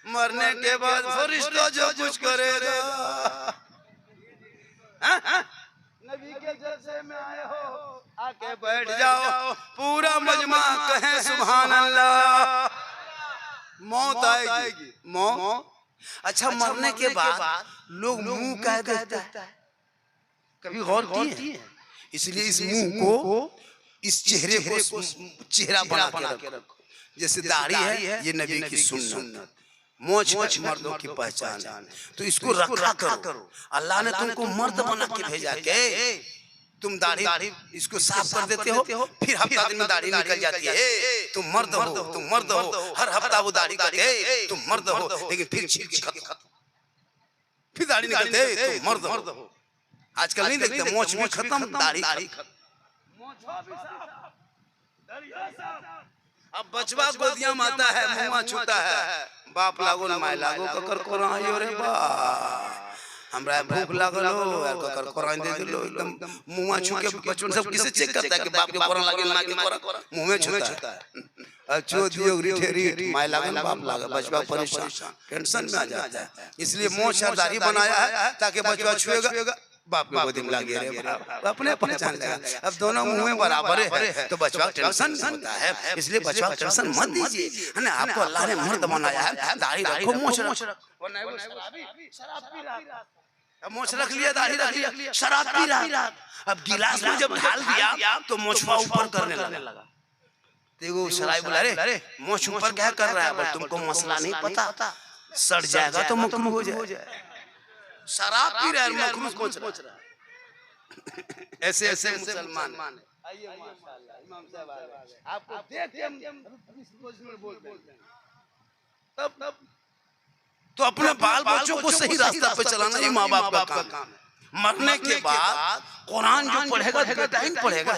मरने के बाद फरिश्ता जो कुछ करेगा। नबी के जलसे में आए हो, आके बैठ जाओ, पूरा मजमा कहे सुभान अल्लाह। मौत आएगी, मौत। अच्छा, मरने के बाद लोग मुंह कह देता है, कभी गौर किए? इसलिए इस मुंह को, इस चेहरे को चेहरा बना के रखो। जैसे दाढ़ी है ये नबी की सुन्नत, मोछ मर्दों की पहचान है, तो इसको रखा करो। अल्लाह ने तुमको मर्द बना के भेजा के तुम दाढ़ी इसको साफ कर देते हो, फिर हफ्ता दिन में दाढ़ी निकल जाती है, तुम मर्द हो, हर हफ्ता वो दाढ़ी करके तुम मर्द हो, लेकिन फिर दाढ़ी निकलते तुम मर्द हो। आजकल नहीं देखते, मोछ भी खत्म, दाढ़ी खत्म। अब बचवा गोदिया में आता है, मुँह छूता है, बाप लागो न माय लागो ककर कोराइयो रे बा, हमरा भूख लागल हो यार ककर कोराइन दे दिलो, एकदम मुंह छू के बचपन सब किसे चेक करता है कि बाप के कोराइन लागे ना के कोरा मुंह में छूता है। अच्छो दियो रिठेरी माय लागल बाप लागे, बचवा परेशान टेंशन में आ जाता है। इसलिए मोछ और दाढ़ी बनाया है ताकि बचवा छुएगा बाप के गोदी में लागे रे बाप, अपने पहचान लेगा। अब दोनों मुंह में बराबर है तो बचवा टेंशन होता है, इसलिए बचवा टेंशन मत दीजिए, है ना। आपको अल्लाह ने मर्द बनाया है, दाढ़ी रखो, मोछ रखो। अब मोछ रख लिया, दाढ़ी रख लिया, शराब पी रहा, अब गिलास में जब ढाल दिया तो मोछवा ऊपर करने लगा। देखो शराब बोला रे मोछ ऊपर क्या कर रहा है, पर तुमको मसला नहीं पता, सड़ जाएगा तो मकरूह हो जाए। शराब पी रहा है, मकरूह सोच रहा है। ऐसे ऐसे मुसलमान आइए माशाल्लाह, इमाम साहब आ गए, आपको देख के हम बोलते हैं। तब तो अपने बाल बच्चों को सही रास्ता पे चलाना ही माँ बाप का काम है। मरने के बाद कुरान जो पढ़ेगा टाइम पढ़ेगा।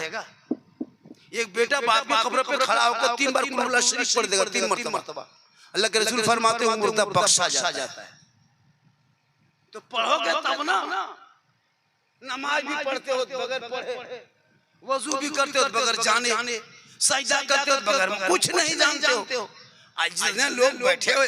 एक बेटा बाप की कब्र पे खड़ा होकर 3 बार कुल शरीफ पढ़ देगा, 3 मरतबा। अल्लाह के रसूल फरमाते हैं मुर्दा बख्शा जाता है। तो पढ़ोगे तब ना, नमाज भी पढ़ते हो बगैर पढ़े, वजू भी करते हो बगैर जाने, सजदा करते हो बगैर कुछ नहीं जानते हो। आज जितने लोग बैठे हो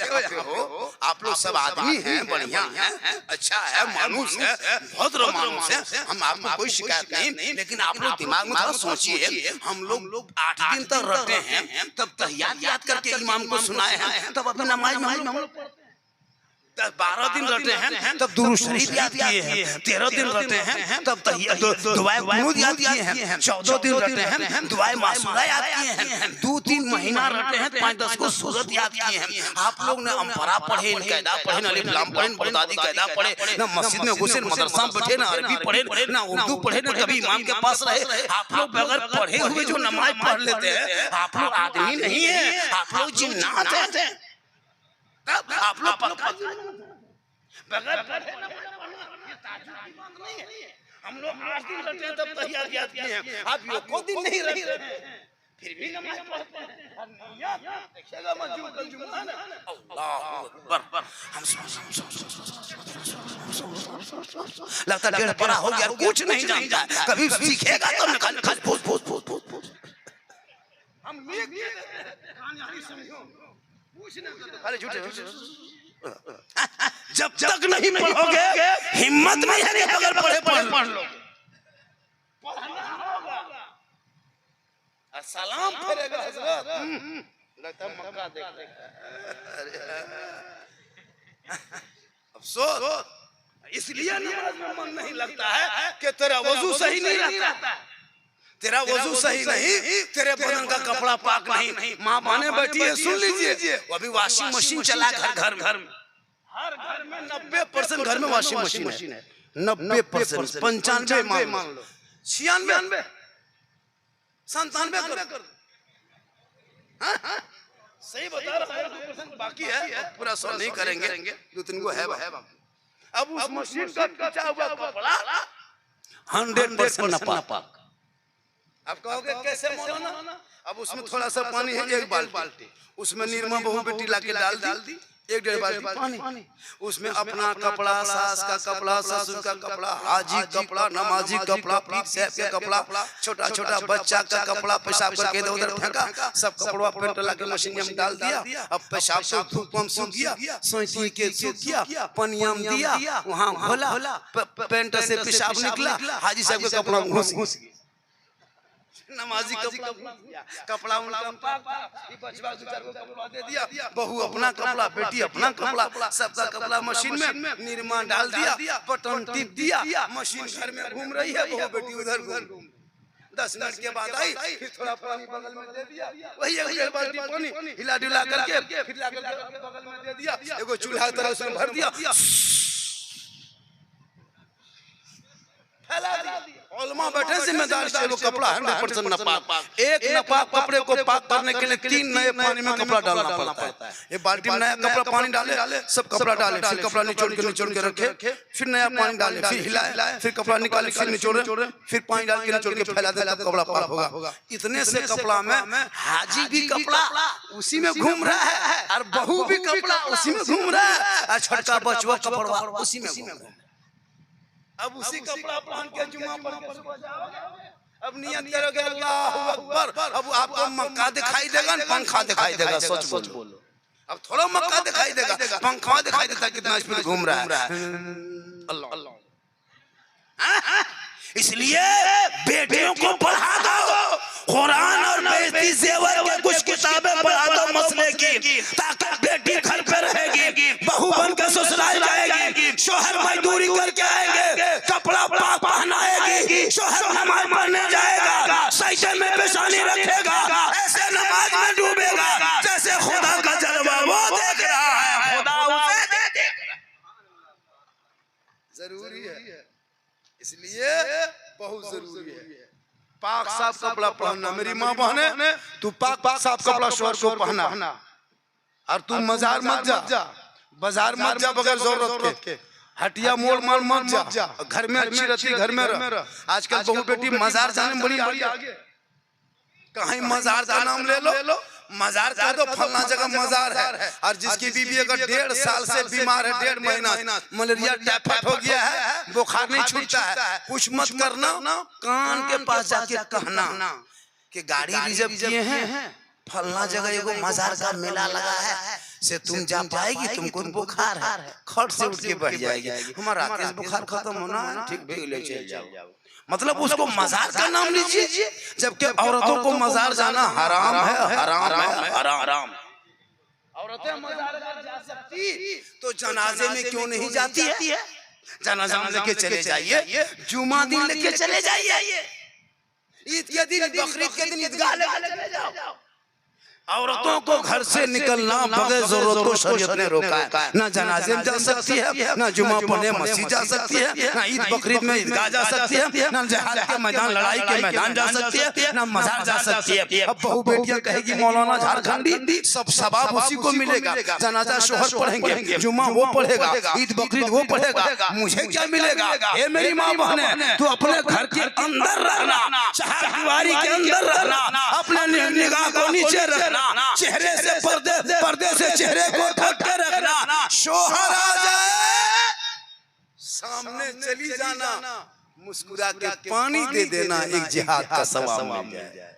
आप लोग सब आदमी हैं, बढ़िया हैं, अच्छा है, मानुस है, बहुत मानुस है, हम आपको कोई शिकायत नहीं, लेकिन आप लोग दिमाग में थोड़ा सोचिए, हम लोग 8 दिन तक रहते हैं, तब तहियात याद करके इमाम को सुनाए हैं, तब अपनी नमाज में हम लोग 12 दिन रहते हैं तब दुरूद शरीफ याद किए हैं, 13 दिन रहते हैं तब दुआए कुनूत याद किए हैं, 14 दिन रहते हैं दुआए मासूरा याद किए हैं, 2-3 महीना रहते हैं 5-10 को सूरत याद किए हैं। आप लोग ने अम्परा पढ़े, कायदा पढ़े, ना अलिफ लाम पढ़े, बगदादी कायदा पढ़े, ना मस्जिद में घुसे, मदरसा में बैठे, ना अरबी पढ़े, ना उर्दू पढ़े, ना कभी इमाम के पास रहे। आप लोग बगैर पढ़े हुए जो नमाज पढ़ लेते हैं, आप लोग आदमी नहीं है, आप लोग जिन्नात हैं। आप लोग बगैर पढ़े ना ये ताज्जुब की बात नहीं है। हम लोग 8 दिन रहते हैं तब तहियात याद किए हैं, आप लोग को दिन नहीं रहते हैं फिर भी नमाज पढ़ते हैं। देखिएगा मस्जिद का जुम्मा ना, अल्लाहू अकबर। हम लगता है 1.5 पढ़ा हो गया, कुछ नहीं जानता, कभी सीखेगा तो निकाल पोस हम लिख दिए कहानी समझो, अरे झूठे जब तक नहीं पढ़ोगे हिम्मत नहीं है कि अगर पढ़ लो सलाम फेरेगा हजरत। लगता है मक्का देख अफसोस इसलिए नमाज में मन नहीं लगता है कि तेरा वजू सही नहीं रहता, तेरा वजू सही नहीं, तेरे बदन का कपड़ा पाक नहीं। माँ बहने बैठी है, सुन लीजिए, वो अभी वॉशिंग मशीन चला घर में, हर घर में 90% घर में वॉशिंग मशीन है, 90%, 95 मान लो, 96, 97 कर सही बता रहा है, 2% बाकी है, पूरा सॉल्व नहीं करेंगे, 2-3 को है। अब उस मशीन का खींचा हुआ कपड़ा 100% नापाक। अब कहोगे कैसे मौलाना? अब उसमें थोड़ा सा पानी है, 1 बाल्टी, उसमें निरमा बहू बेटी लाके डाल दी, 1-1.5 बाल्टी पानी, उसमें अपना कपड़ा, सास का कपड़ा, ससुर का कपड़ा, हाजी कपड़ा, नमाजी कपड़ा, पीर साहब का कपड़ा, छोटा छोटा बच्चा का कपड़ा, पेशाब करके इधर उधर फेंका, सब कपड़ा पेंट लाके मशीन में डाल दिया। अब पेशाब से धूप में सूख गया, सोई के सूख गया, पनिया में दिया, वहाँ घोला, पेंट से पेशाब निकला, हाजी साहब का कपड़ा घुस गया, नमाजी कपड़ा उनका बचवा 2-4 कपड़ा दे दिया, बहू अपना कपड़ा, बेटी अपना कपड़ा, सबका कपड़ा मशीन में निरमा डाल दिया, बटन टिप दिया, मशीन घर में घूम रही है, बहू बेटी उधर घूम। 10 मिनट के बाद आई, फिर थोड़ा पानी बगल में दे दिया, वही 1 बाल्टी पानी हिला डुला करके फिर बगल में दे दिया, एगो चूल्हा तरह उसमें भर दिया, फैला दिया। उलमा बैठे जिम्मेदार से, वो कपड़ा 100% नापाक, एक नापाक कपड़े को पाक करने के लिए 3 नए पानी में कपड़ा डालना पड़ता है। ये बाल्टी में नया कपड़ा पानी डाले, सब कपड़ा डाले, फिर कपड़ा निचोड़ के रखे, फिर नया पानी डाले, फिर हिलाए, फिर कपड़ा निकाले, फिर निचोड़े, फिर पानी डाल के निचोड़ के फैला दे, तब कपड़ा पाक होगा। इतने से कपड़ा में हाजी भी कपड़ा उसी में घूम रहा है, और बहू भी कपड़ा उसी में घूम रहा है, और छोटा बचवा कपड़ा उसी में घूम रहा है। अब उसी कपड़ा पहन के जुम्मा पढ़ के सुबह जाओगे, अब नियत करोगे अल्लाहू अकबर, अब आपको मक्का दिखाई देगा, पंखा दिखाई देगा, सच बोलो। अब थोड़ा मक्का दिखाई देगा, पंखा दिखाई देता, कितना स्पीड घूम रहा है। अल्लाह, इसलिए बेटियों को पढ़ा दो, कुरान और बेटी ज़ेवर के कुछ किताबें पढ़ा दो मसले की, ताकि बेटी घर पे रहेगी, बहू बन के ससुराल जाएगी, शोहर मजदूरी करके आएंगे, कपड़ा पाक पहनाएगी, शोहर नमाज पढ़ने जाएगा, सजदे में पेशानी रखेगा, ऐसे नमाज में डूबेगा जैसे खुदा का जलवा वो देख रहा है, खुदा उसे देख रहा है। जरूरी है, इसलिए बहुत जरूरी है पाक साफ कपड़ा पहनना। मेरी माँ बहने, तू पाक साफ कपड़ा शोहर को पहना, और तू मजार मत जा, बाजार मत जा बगैर जरूरत के, हटिया मोड़ मार मत जा, घर में अच्छी रहती घर में रह। आजकल बहू बेटी मजार जाने बड़ी आगे, कहीं मजार का नाम ले लो, मजार का तो फलना जगह मजार है, और जिसकी बीवी अगर 1.5 साल से बीमार है, 1.5 महीना, मलेरिया टाइफाइड हो गया है, बुखार नहीं छूटता है, कुछ मत करना, कान के पास जाके कहना कि गाड़ी रिजर्व किए हैं, फलना जगह एगो मजार का मेला लगा है, से तुम जा पाएगी, तुमको बुखार है, खट से उठ के बैठ जाएगी, हमारा बुखार खत्म होना है, ठीक भी ले चल जाओ। मतलब उसको मजार का नाम लीजिए, जबकि औरतों को मजार जाना हराम है, हराम है, हराम। औरतें मजार जा सकती तो जनाजे में क्यों नहीं जाती है? जनाजा लेके चले जाइए, जुमा दिन लेके चले जाइए, ईद के दिन, बकरीद के दिन ईदगाह लेके चले जाओ। औरतों को घर से निकलना बगैर जरूरत को शरीयत ने रोका है। ना जनाजे में जा सकती है, ना जुमा पढ़ने मस्जिद जा सकती है, ना ईद बकरीद में ईदगाह जा सकती है, ना जिहाद के मैदान, लड़ाई के मैदान जा सकती है, ना मजार जा सकती है। अब बहू बेटियां कहेगी मौलाना झारखंडी सब सवाब उसी को मिलेगा, जनाजा शोहर पढ़ेंगे, जुमा वो पढ़ेगा, ईद बकरीद वो पढ़ेगा, मुझे क्या मिलेगा? ये मेरी माँ बहन, तू अपने घर के अंदर रहना, चारदीवारी के अंदर रहना, अपने निगाह को नीचे रखना, चेहरे से पर्दे से चेहरे को ढक के रखना। शोहर आ जाए सामने चली जाना, मुस्कुरा के पानी दे देना, एक जिहाद का सवाब मिल जाए।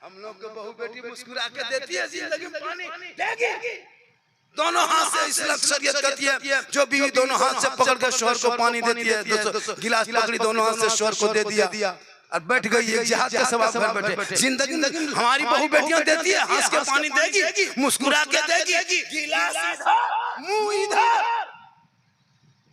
हम लोग को बहू बेटी मुस्कुरा के देती है, जिंदगी में पानी देगी। दोनों हाथ से इस्लाम शरीयत कहती है, जो बीवी दोनों हाथ से पकड़ कर शोहर को पानी देती है, गिलास पकड़ी दोनों हाथ से शोहर को दे दिया और बैठ गई, एक जिहाद का सवाब घर बैठे। जिंदगी हमारी बहू बेटियां देती है, हंस के पानी देगी, मुस्कुरा के देगी, गिलास इधर मुंह इधर,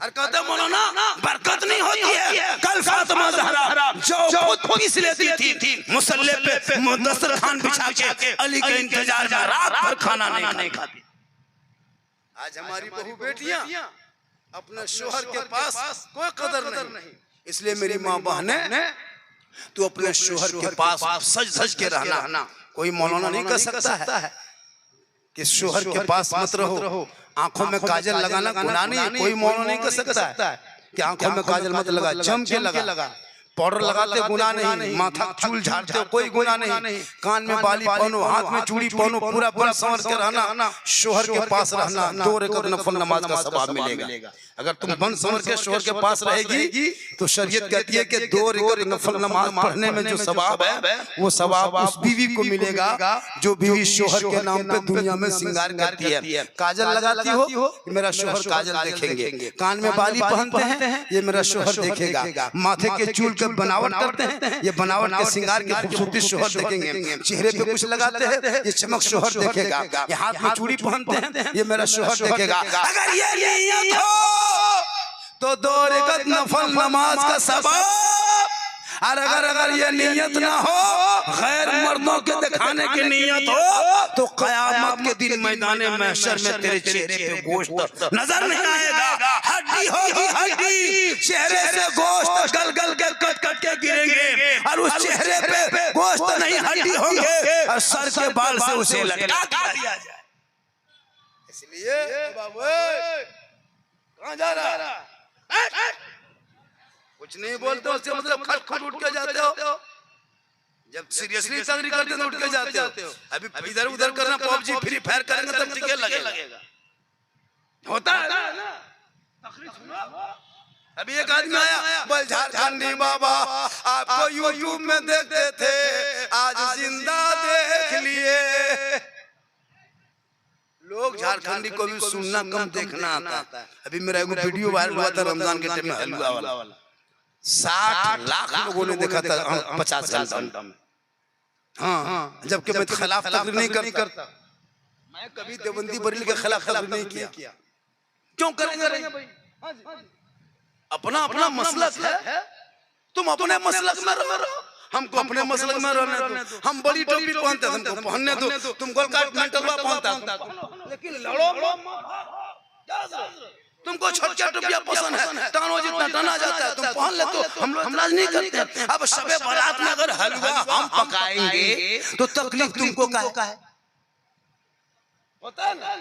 और कहते मौलाना बरकत नहीं होती है। कल फातिमा ज़हरा जो खुद पीस लेती थी मुसल्ले पे दस्तरखान बिछा के अली के इंतजार में रात भर खाना नहीं खाती। आज हमारी बहू बेटियां अपने शोहर के पास कोई कदर नहीं। इसलिए मेरी माँ बहने, तू अपने शोहर के पास सज के रहना। कोई मौलाना नहीं कर सकता है कि शोहर के पास मत रहो। आंखों में काजल लगाना गुनाह नहीं है, कोई मौलाना नहीं कर सकता है कि आंखों में काजल मत लगा, जम के लगा। पाउडर लगाते गुनाह नहीं, माथा चूल झाड़ते हो कोई गुनाह नहीं, कान में बाली पहनो, हाथ में चूड़ी पहनो, पूरा बन संवर के रहना। शोहर के पास रहना, 2 रकात नफल नमाज का सवाब मिलेगा। अगर तुम बन संवर के शोहर के पास रहेगी तो शरीयत कहती है कि 2 रकात नफल नमाज पढ़ने में जो सवाब है वो सवाब उस बीवी को मिलेगा जो बीवी शोहर के नाम पे दुनिया में श्रृंगार करती है। काजल लगाती हो, मेरा शोहर काजल देखेंगे, कान में बाली पहनते हैं, ये मेरा शोहर देखेगा, माथे के चूल के बनावट करते हैं, ये बनावट के श्रृंगार की खूबसूरती शोहर देखेंगे, चेहरे पे कुछ लगाते हैं, ये चमक शोहर देखेगा, ये हाथ में चूड़ी पहनते हैं, ये मेरा शोहर देखेगा। अगर ये नियत हो तो 2 रकात नफल नमाज का सवाब, और अगर ये नियत ना हो, गैर मर्दों के दिखाने की नियत हो, तो कयामत के दिन मैदान महशर में तेरे चेहरे पे गोश्त नजर नहीं आएगा, हड्डी होगी हड्डी, चेहरे से गोश्त गल के कट के गिरेंगे, और उस चेहरे पे गोश्त नहीं हड्डी होंगे, और सर के बाल से उसे लटका दिया जाए। इसलिए बाबू कहाँ जा रहा? कुछ नहीं बोलते उससे मतलब खट उठ के जाते हो, जब सीरियसली तकरीर करते तो उठ के जाते हो। अभी इधर उधर करना, पबजी फ्री फायर करेंगे तब टिके लगेगा, होता है ना। तकरीर सुनो, अभी एक आदमी आया, बोल झारखंडी बाबा आपको यूट्यूब में देखते थे, आज जिंदा देख लिए। लोग झारखंडी को भी सुनना कम देखना आता है। अभी मेरा एक वीडियो वायरल हुआ था रमजान के टाइम में, हलवा वाला 60 लाख लोगों ने देखा था 50 घंटा में। हाँ, जबकि मैं खिलाफ तकरीर नहीं करता, मैं कभी देवबंदी बरेली के खिलाफ तकरीर नहीं किया। क्यों करेंगे भाई? अपना मसलक है, तुम अपने मसलक में रहो, हमको अपने मसलक में रहने दो। हम बड़ी टोपी पहनते हैं, हमको पहनने दो, तुम गोलकाट मेंटलवा पहनता हो, लेकिन लड़ो तुमको छोटे टोपियां पसंद है, टानो जितना टाना जाता है तुम पहन ले, तो हम लोग नाराज नहीं करते। अब शबे बारात में अगर हलवा हम पकाएंगे तो तकलीफ तुमको क्या है? होता है ना,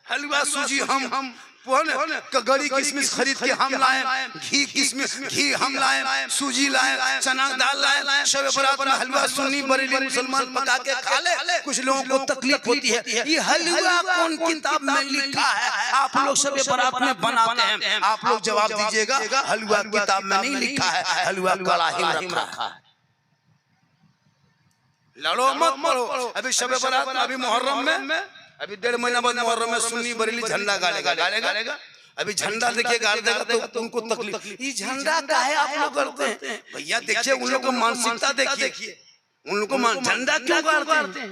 हलवा सूजी हम गड़ी किशमिश खरीद के हम लाए, घी हम लाए, सूजी लाए, चना दाल लाए, शब बरात में हलवा सुन्नी बरेली मुसलमान पका के खा ले। कुछ लोगों को तकलीफ होती है, ये हलवा कौन किताब में लिखा है? आप लोग शब बरात में बनाते हैं, आप लोग जवाब दीजिएगा, हलवा किताब में नहीं लिखा है, हलवा कड़ाही में रखा है। लड़ो मत पढ़ो। अभी शब बरात में, अभी मुहर्रम में, अभी 1.5 महीना बाद मुहर्रम में सुन्नी बरेली झंडा गाड़ेगा। अभी झंडा देखिए गाड़ देगा तो उनको तकलीफ, ये झंडा का है आप लोग करते हैं? भैया देखिए, उन लोग को मानसिकता देखिए, उन लोग को झंडा क्यों गाड़ते हैं?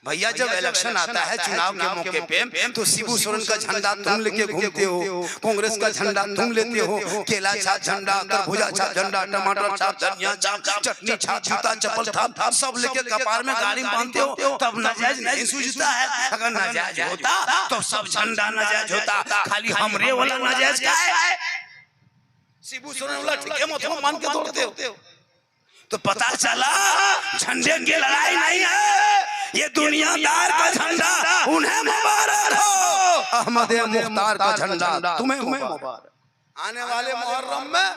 भैया जब इलेक्शन आता है चुनाव के मौके पे तो शिबू सोरेन का झंडा तुम लेके घूमते हो, कांग्रेस का झंडा तुम लेते हो, केला छाप झंडा, तरबूजा छाप झंडा, टमाटर छाप, धनिया छाप, चटनी छाप, जूता चप्पल छाप सब लेके कपार में गाड़ी बांधते हो, तब नाजायज नहीं सूझता है। अगर नाजायज होता तो सब झंडा नाजायज होता, खाली हमरे वाला नाजायज का है। शिबू सोरेन वाला ठीक है मतलब मान के दौड़ते हो तो पता चला झंडे की लड़ाई नहीं है, ये दुनियादार का झंडा उन्हें मुबारक हो, अहमद मुख्तार का झंडा तुम्हें मुबारक। आने वाले मुहर्रम में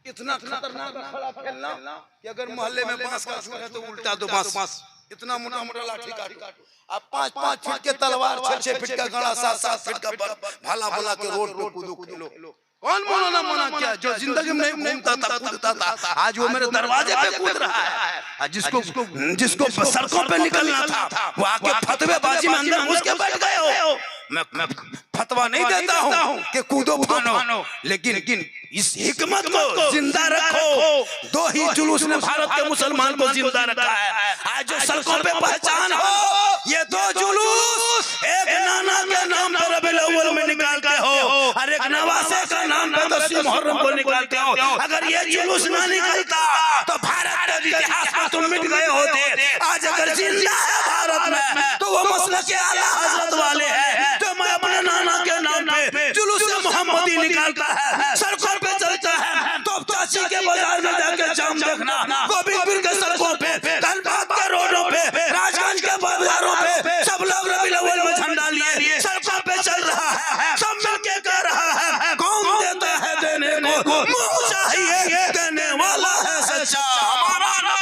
इतना खतरनाक खड़ा खेलना कि अगर मोहल्ले में बांस का छूट है तो उल्टा दो बांस, इतना मोटा मोटा लाठी काटो, अब 5-5 फीट के तलवार, 6-6 फीट का गड़ा, 7-7 फीट का भाला बना के रोड पे कूदो खेलो। कौन मौलाना मना किया? जो जिंदगी में नहीं घूमता था कूदता था, आज वो मेरे दरवाजे पे कूद रहा है। जिसको सड़कों पे निकलना था वो आके फतवेबाजी में अंदर घुस के बैठ गए हो। मैं फतवा नहीं देता हूँ कि कूदो फानो, लेकिन इस हिकमत को जिंदा रखो। 2 ही जुलूस ने भारत के मुसलमान को जिंदा रखा है। आज जो सड़कों पे पहचान हो, ये 2 जुलूस, एक नाना के नाम पर रबीउल अव्वल में निकालते हो और एक नवासे का नाम पर 10 मुहर्रम को निकालते हो। अगर ये जुलूस ना निकलता तो भारत के इतिहास में तुम मिट गए होते। आज अगर जिंदा है भारत में तो वो मसलक के आला हजरत वाले हैं। तो मैं अपने नाना के नाम पे जुलूस मोहम्मदी निकालता है, सड़कों पे चलता है, तो चाची के बाजार में जाके जाम देखना, गोविंदपुर के सड़कों पे, धनबाद के रोडों पे, राजगंज के बाजारों पे सब लोग रबीउल अव्वल में झंडा लिए सड़कों पे चल रहा है। सब मिलके कह रहा है कौन देता है देने को मुंह चाहिए, देने वाला है सच्चा हमारा।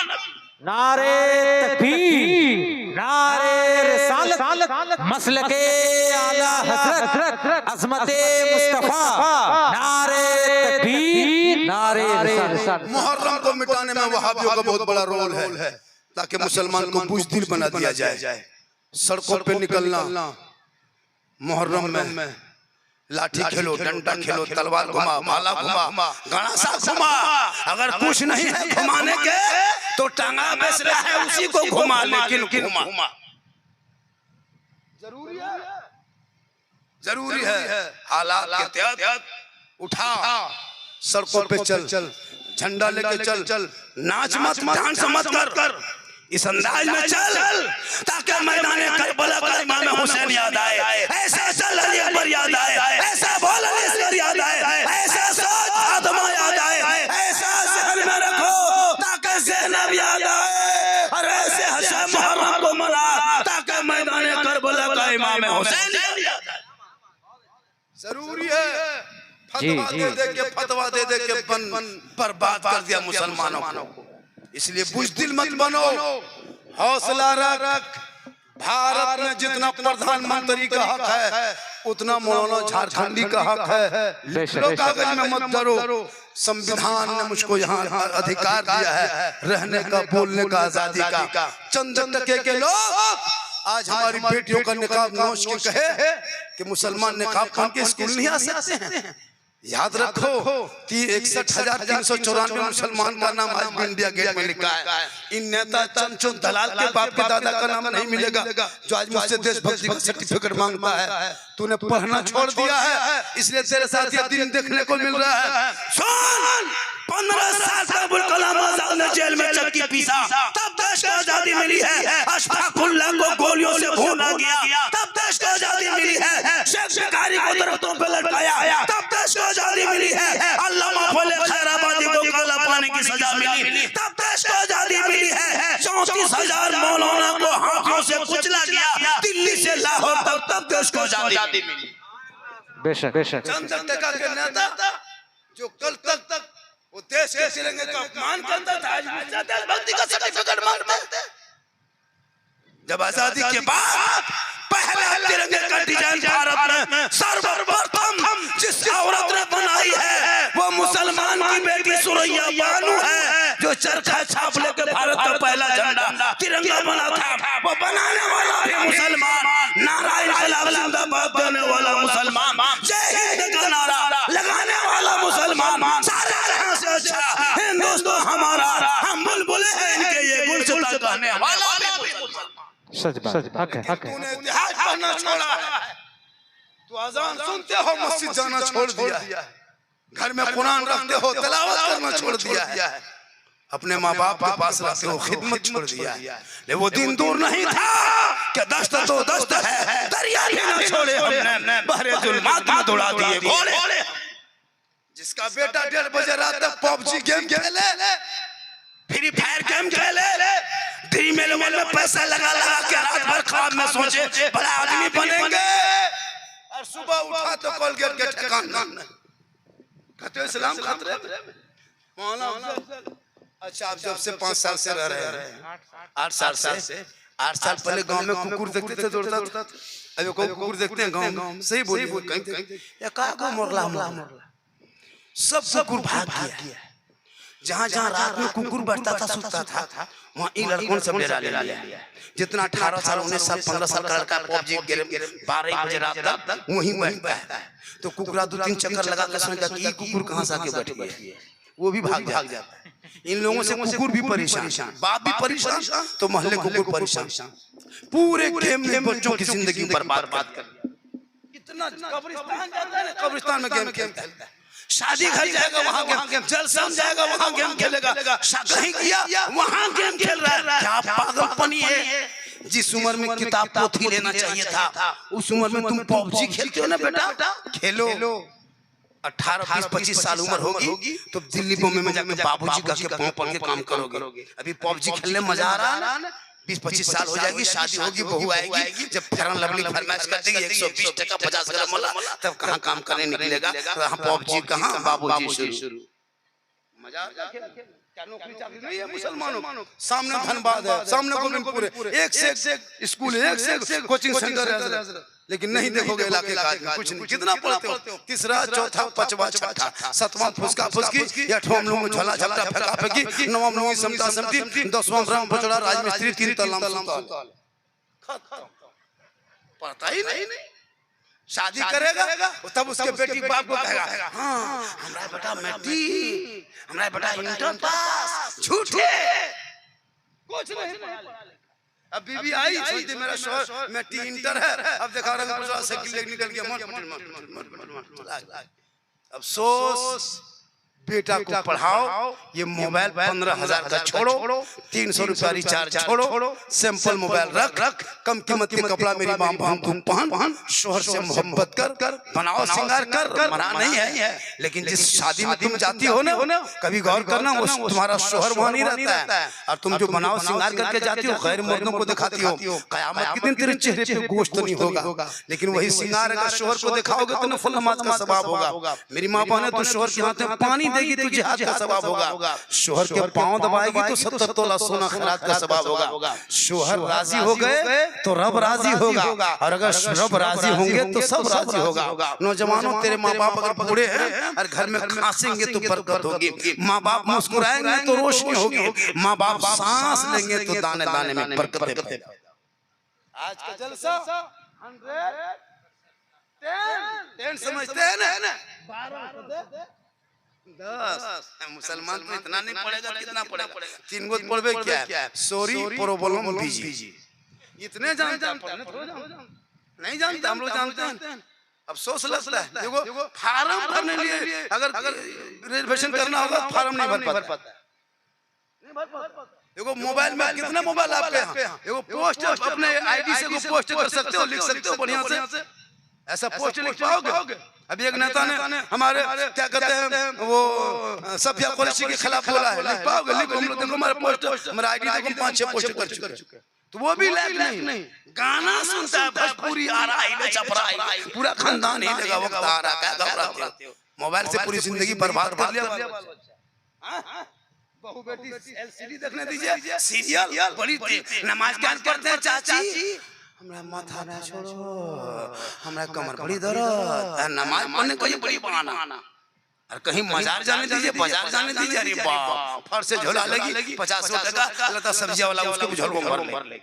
नारे तकबीर, नारे रिसालत, मसलके आला हज़रत, अज़मते मुस्तफा, नारे तकबीर, नारे रिसालत। मुहर्रम को मिटाने में वहाबियों का बहुत बड़ा रोल है, ताकि मुसलमान को बुज़दिल बना दिया जाए। सड़कों पे निकलना मुहर्रम में लाठी खेलो, डंडा खेलो, तलवार घुमा, भाला घुमा, गणासा घुमा, अगर कुछ नहीं है घुमाने के तो टांगा बेच रहा है उसी को घुमा, लेकिन घुमा जरूरी है। हालात के तहत उठा, सड़कों पे चल, झंडा लेके चल, नाच मत, डांस मत कर, इस अंदाज में चल ताकि मैदाने करबला का इमाम हुसैन याद आए, ऐसा चल अली अकबर याद आए, ऐसा बोल अली असगर याद आए, ऐसा सोच फातिमा याद आए, ऐसा ज़हन में रखो ताकि ज़ैनब याद आए, और ऐसे हसन मुहर्रम को मना ताकि मैदाने करबला का इमाम हुसैन याद आए। जरूरी है। फतवा दे के बर्बाद कर दिया मुसलमानों को। इसलिए बुज़दिल मत बनो, हौसला रख। भारत में जितना प्रधानमंत्री का हक है उतना मौलाना झारखंडी का हक है। लोग कागज में मत करो। संविधान ने मुझको यहाँ अधिकार दिया है रहने का, बोलने का, आजादी का। चंद टके के लोग आज हमारी बेटियों का निकाब नोच के कहे कि मुसलमान निकाब पहन के स्कूल नहीं आ सकते हैं। याद रखो कि 61,394 मुसलमान का नाम आज इंडिया गेट में लिखा है। इन नेता चमचो दलाल के बाप के दादा का नाम नहीं मिलेगा जो आज मुझसे देशभक्ति का सर्टिफिकेट मांगता है। तूने पढ़ना छोड़ दिया है, इसलिए तेरे साथ ये दिन देखने को मिल रहा है। सुन, 15 साल से अबुल कलाम आजाद ने जेल में चक्की पीसा, तब देश को आजादी मिली है। अशफाकुल्लाह को गोलियों से भूना गया, तब देश को आजादी मिली है। शेख शिकारी को दरख्तों पे लटकाया, तब देश को आजादी मिली है। अल्लामा फले खैराबादी को काला पानी की सजा मिली, तब देश को आजादी मिली है। 34,000 मौलाना को हाथों से कुचला गया दिल्ली से लाहौर तब देश को आजादी मिली। बेशक चंद टका के नेता जो कल तक वो देश के तिरंगे का अपमान करता था, आज देशभक्ति का सर्टिफिकेट मांगता है। जब आजादी के बाद पहला तिरंगे का डिजाइन भारत में सर्वप्रथम जिस औरत ने बनाई है वो मुसलमान की बेटी सुरैया बानू है, जो चरखा छाप लेके भारत का पहला झंडा तिरंगा बना था। वो बनाने वाला भी मुसलमान, नारा इनकलाब जिंदाबाद देने वाला मुसलमान, जय हिंद का नारा लगाने वाला मुसलमान, सारे जहां से अच्छा हिंदुस्तान हमारा, हम बुलबुल हैं इनके ये गुलसिता कहने वाला भी मुसलमान। सच बात हक है तूने इतिहास पढ़ना छोड़ा है, तू अजान सुनते हो मस्जिद जाना छोड़ दिया है, घर में कुरान रखते हो तिलावत करना छोड़ दिया है, अपने माँ बाप के पास रहते हो खिदमत छोड़ दिया है। ले वो दिन दूर नहीं था कि दस्त तो दस्त है, दरिया भी ना छोड़े हमने, बहरे जुल्मात में दौड़ा दिए घोड़े। जिसका बेटा 1:30 बजे रात तक पबजी गेम खेले, फ्री फायर गेम खेले, ड्रीम इलेवन में पैसा लगा लगा के रात भर ख्वाब में सोचे बड़ा आदमी बनेंगे, और सुबह उठा तो कोलगेट के ठिकाना कहते इस्लाम खतरे में। मौलाना अच्छा आप जब से 5 साल से रह रहे हैं, 8 साल पहले गांव में कुकुर देखते थे दौड़ता था, अभी कोई कुकुर देखते हैं गांव में, सही बोलिए कहीं या कहा मोरला सब कुकुर भाग गया। जहाँ जहाँ रात में कुकुर बैठता था सुनता था वहाँ इन लड़कों सब डेरा ले लिया। जितना 18 साल 19 साल 15 साल का लड़का पबजी गेम 12 बजे रात तक वहीं बैठता है, तो कुकुरा 2-3 चक्कर लगा कर सोचता कि ये कुकुर कहाँ से आके बैठ गया, वो भी भाग जाता है। इन लोगों से कुकुर भी परेशान, बाप भी परेशान, तो मोहल्ले कुकुर परेशान, पूरे गेम में बच्चों की जिंदगी बर्बाद कर दिया। इतना कब्रिस्तान जाता है, कब्रिस्तान में गेम खेलता है, शादी घर जाएगा वहाँ गेम, जलसा जाएगा वहाँ गेम खेलेगा, कहीं किया वहाँ गेम खेल रहा है। क्या पागलपनी है। जिस उम्र में किताब पोथी लेना चाहिए था उस उम्र में तुम पबजी खेलते हो ना बेटा, खेलो। 18-20-25 साल उम्र होगी तो दिल्ली बॉम्बे में जाके बाबूजी का के पांव पकड़ के काम करोगे। अभी पबजी खेलने मजा आ रहा है ना, 20-25 साल हो जाएगी, शादी होगी, बहू आएगी, जब फेरन लवली फरमाइश कर देगी 120 टका 50 ग्राम मला, तब कहाँ काम करने निकलेगा, कहाँ पबजी कहाँ बाबूजी शुरू। मजा क्या नौकरी चाकरी नहीं है मुसलमानों, सामने धनबाद है, सामने गोविंदपुर है, एक से एक स्कूल है, एक से एक कोचिंग सेंटर है, लेकिन नहीं देखोगे इलाके का आदमी कुछ नहीं। कितना पढ़ते हो, तीसरा चौथा पांचवा छठा सातवां फुसका फुसकी, आठवां लोग झोला झपटा फेंका फेंकी, नवां लोग समता समती, 10वां ब्रह्म बचड़ा राजमिस्त्री 3 तलाम सुल्तान। पढ़ता ही नहीं, शादी करेगा तब उसके बेटी बाप को कहेगा हाँ हमारा बेटा मैट्रिक, हमारा बेटा इंटर पास, झूठे कुछ नहीं। अब बीबी आई सोचती मेरा शोहर मैट्रिक इंटर है, अब देखा रहा साइकिल निकल गया। अफसोस बेटा को पढ़ाओ, ये मोबाइल 15,000 का छोड़ो, 300 रुपया रिचार्ज छोड़ो, सैंपल मोबाइल रख, कम कीमत के कपड़ा मेरी माँ बहन तुम पहन, शोहर से मोहब्बत कर, बनाओ श्रृंगार कर, मना नहीं है। लेकिन जिस शादी में तुम जाती हो ना, कभी गौर करना वो तुम्हारा शोहर वहाँ नहीं रहता है, और तुम जो बनाओ श्रृंगार करके जाती हो गैर मर्दों को दिखाती हो, कयामत के दिन तेरे चेहरे पे गोश्त नहीं होगा, लेकिन वही श्रृंगार अगर शोहर को दिखाओगे तो नफल नमाज का सवाब होगा। मेरी माँ बहन तो शोहर के हाथ में पानी देगी तो जिहाद का सवाब होगा, शोहर के पांव दबाएगी तो 70 तोला सोना खैरात का सवाब होगा। शोहर राजी हो गए तो रब राजी होगा, और अगर रब राजी होंगे तो सब राजी होगा। नौजवानों तेरे माँ बाप अगर बूढ़े हैं और घर में खांसेंगे तो बरकत होगी, माँ बाप मुस्कुराएंगे तो रोशनी होगी, माँ बाप सांस लेंगे तो दाने दाने में बरकत है। आज का जलसा 110 समझते हैं ना, 10 मुसलमान तो इतना नहीं पड़ेगा, कितना पड़ेगा, 3 गो पढ़वे क्या है, सॉरी प्रोब्लम बीजी, इतने जानते हैं, नहीं जानते, हम लोग जानते हैं। अफसोस लगता है, देखो फार्म भरने लिए अगर रिजर्वेशन करना होगा फार्म नहीं भर पाता। देखो मोबाइल में कितना मोबाइल आपके यहाँ, देखो पोस्ट अपने आईडी से पोस्ट कर सकते हो, लिख सकते हो बढ़िया से, ऐसा पोस्ट लिख पाओगे। अभी एक नेता ने हमारे क्या कहते हैं वो सफिया कुरैशी के खिलाफ बोला है, लिख पाओगे, लिखो, हम लोग देखो हमारे पोस्ट, हमारा आईडी देखो 5-6 पोस्ट कर चुके, तो वो भी लाइक नहीं। गाना सुनता है भोजपुरी आ रहा है, छपरा पूरा खानदान ही लगा वक्त आ रहा है, क्या घबराते हो, मोबाइल से पूरी जिंदगी बर्बाद कर लिया। बहू बेटी एलसीडी देखने दीजिए, सीरियल बड़ी नमाज क्या पढ़ते हैं चाची, हमरा माथा ना छोड़ो, हमरा कमर बड़ी दर्द, नमाज पढ़ने को ये बड़ी बहाना, और कहीं मजार जाने दीजिए, बाजार जाने दीजिए, अरे बाप फर से झोला लगी 50 टका लता सब्जी वाला उसके झोल भर लेगी।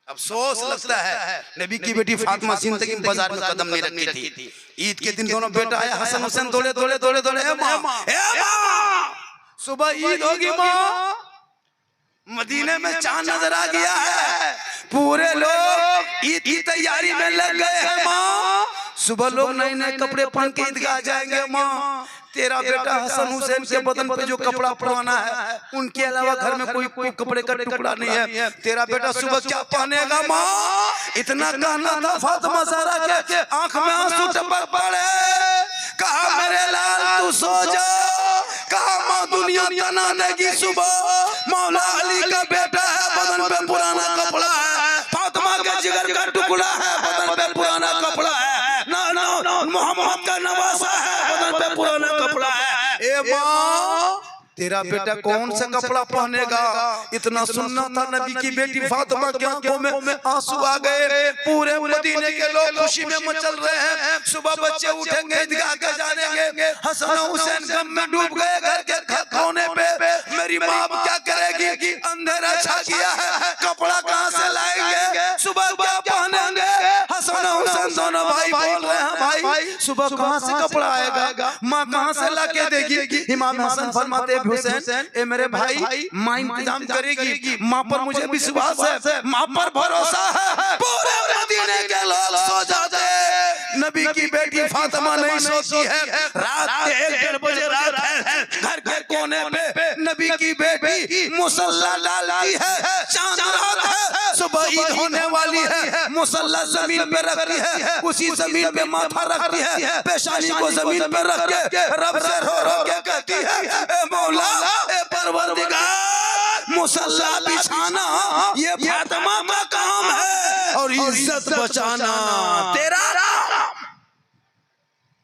अफसोस लगता है नबी की बेटी फातिमा जिंदगी में बाजार में कदम नहीं रखी थी। ईद के दिन दोनों बेटा आया, हसन हुसैन दौड़े ए माँ सुबह ईद होगी माँ, मदीने में चांद नजर आ गया है, पूरे लोग ईद की तैयारी में लग गए हैं माँ। सुबह लोग नए नए कपड़े पहन के ईदगाह जाएंगे माँ। तेरा बेटा हसन हुसैन के बदन पे जो कपड़ा पुराना है, उनके अलावा घर में कोई कपड़े का टुकड़ा नहीं है। तेरा बेटा सुबह क्या पहनेगा माँ? इतना कहना था फातिमा ज़हरा के आंख में आंसू टपक पड़े। कहा मेरे लाल तू सो जा, कहा माँ दुनिया तना देगी सुबह। मौला अली का बेटा है, बदन पे पुराना कपड़ा है। फातिमा के जिगर का टुकड़ा है, बदन पे पुराना कपड़ा है। मोहम्मद का नवासा है, बदन पे पुराना कपड़ा है। ए माँ, तेरा बेटा कौन सा कपड़ा पहनेगा? इतना सुनना था नबी की बेटी फातिमा की आंखों में आंसू आ गए। पूरे मदीने के लोग खुशी में मचल रहे हैं। सुबह बच्चे उठेंगे, ईदगाह के जानेंगे। हसन हुसैन गम में डूब गए घर के कोने पे। मेरी माँ अब क्या करेगी? अंधेरा छा गया है, कपड़ा कहाँ से लाएंगे? सुबह क्या पहनेंगे? हसन हुसैन दोनों भाई बोल रहे हैं, भाई सुबह कहाँ से कपड़ा आएगा? माँ कहाँ से ला के देगी? इमाम हसन फरमाते हुसैन, ए मेरे भाई, माँ इंतजाम करेगी। माँ पर मुझे विश्वास है, माँ पर भरोसा है। पूरे मदीने के लोग सो जाते, नबी की बेटी फातिमा नहीं सोती है। रात के 1-1:30 बजे रात है, घर के कोने पे नबी की बेटी मुसल्ला डालती है। चांद रात है, सुबह ईद होने वाली है। मुसल्ला जमीन पे रखती है, उसी जमीन पे माथा रखती है, पेशानी को जमीन पे रख के रब से रो के कहती है, ए मौला, ए परवरदिगार, मुसल्ला बिछाना ये फातिमा का काम है और इज्जत बचाना तेरा काम।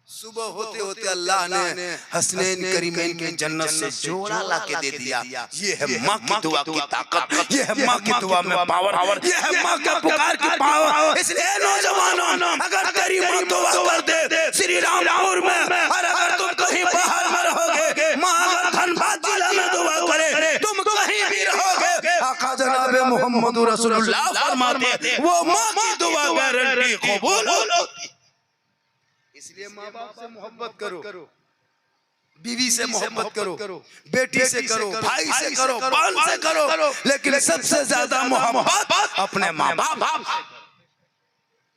सुबह होते होते अल्लाह ने हसनैन करीमैन के जन्नत से जोड़ा ला के दे दिया। ये है माँ की दुआ की ताकत, ये है माँ की दुआ में पावर, ये है माँ के पुकार की पावर। इसलिए नौजवानों, अगर तेरी माँ दुआ कर दे श्री रामपुर में, और अगर तुम कहीं बाहर में रहोगे, माँ अगर धनबाद जिला में दुआ करे, तुम कहीं भी रहोगे, आका जनाब मोहम्मद रसूलुल्लाह फरमाते वो माँ की दुआ गारंटी कबूल होती। इसलिए माँ बाप से मोहब्बत करो, बीवी से मोहब्बत करो, बेटी से करो, भाई से करो, बहन से करो, लेकिन सबसे ज्यादा मोहब्बत अपने माँ बाप से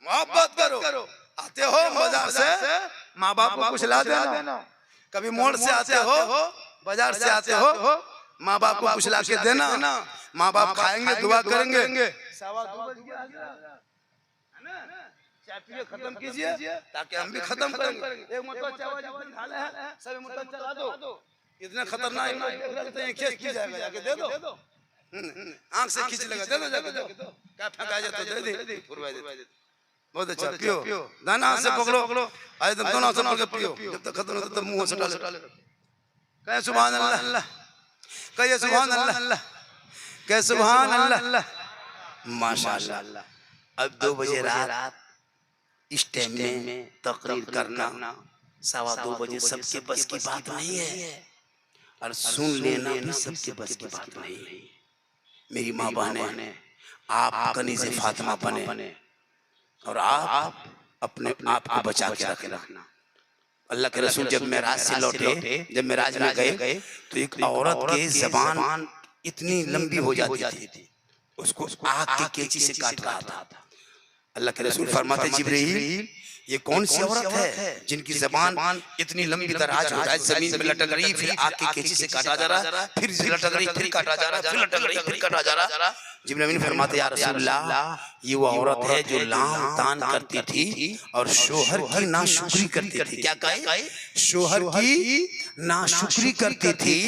मोहब्बत करो। आते हो बाजार से, माँ बाप को कुछ ला देना। कभी मोड़ से आते हो, बाजार से आते हो, माँ बाप को कुछ ला के देना। माँ बाप खाएंगे, दुआ करेंगे। चाय खत्म कीजिए ताकि हम भी खत्म करेंगे। एक मतलब चावल खाले हैं, सभी मतलब चला दो। इतना खतरनाक लगते हैं, खींच जाएगा, जाके दे दो। आंख से खींच लेगा, दे दो जाके दो। क्या फेंका जाए तो दे दे, फुरवा दे। बहुत अच्छा, पियो, दाना से पकड़ो, आए तुम दोनों से पकड़ के पियो। जब तक खत्म होता तब मुंह से डाले। कहे सुभान अल्लाह, कहे सुभान अल्लाह, कहे सुभान अल्लाह, माशाअल्लाह। अब 2 बजे रात इस टाइम में तकरीर करना 2:15 बजे सबके बस की बात नहीं है, और सुन लेना भी सबके बस की बात नहीं है। मेरी माँ बहने, आप कनीज़े फातिमा बने और आप अपने आप को बचा के रखना। अल्लाह के रसूल जब मेराज से लौटे, जब मेराज में गए तो एक औरत की ज़बान इतनी लंबी हो जाती थी, उसको आग की कैंची से काट रहा था। अल्लाह के रसूल फरमाते, जिब्रील ये कौन सी औरत है जिनकी ज़बान इतनी लंबी दराज हो जाए, जमीन में लटक रही, फिर आग की कैंची से काटा जा रहा, फिर लटक रही, फिर काटा जा रहा, फिर लटक रही, फिर काटा जा रहा। जिब्रील फरमाते, या रसूलल्लाह, ये वो औरत है जो लाम तान करती थी और शोहर की नाशुक्री करती थी। क्या कहे? शोहर की नाशुक्री करती थी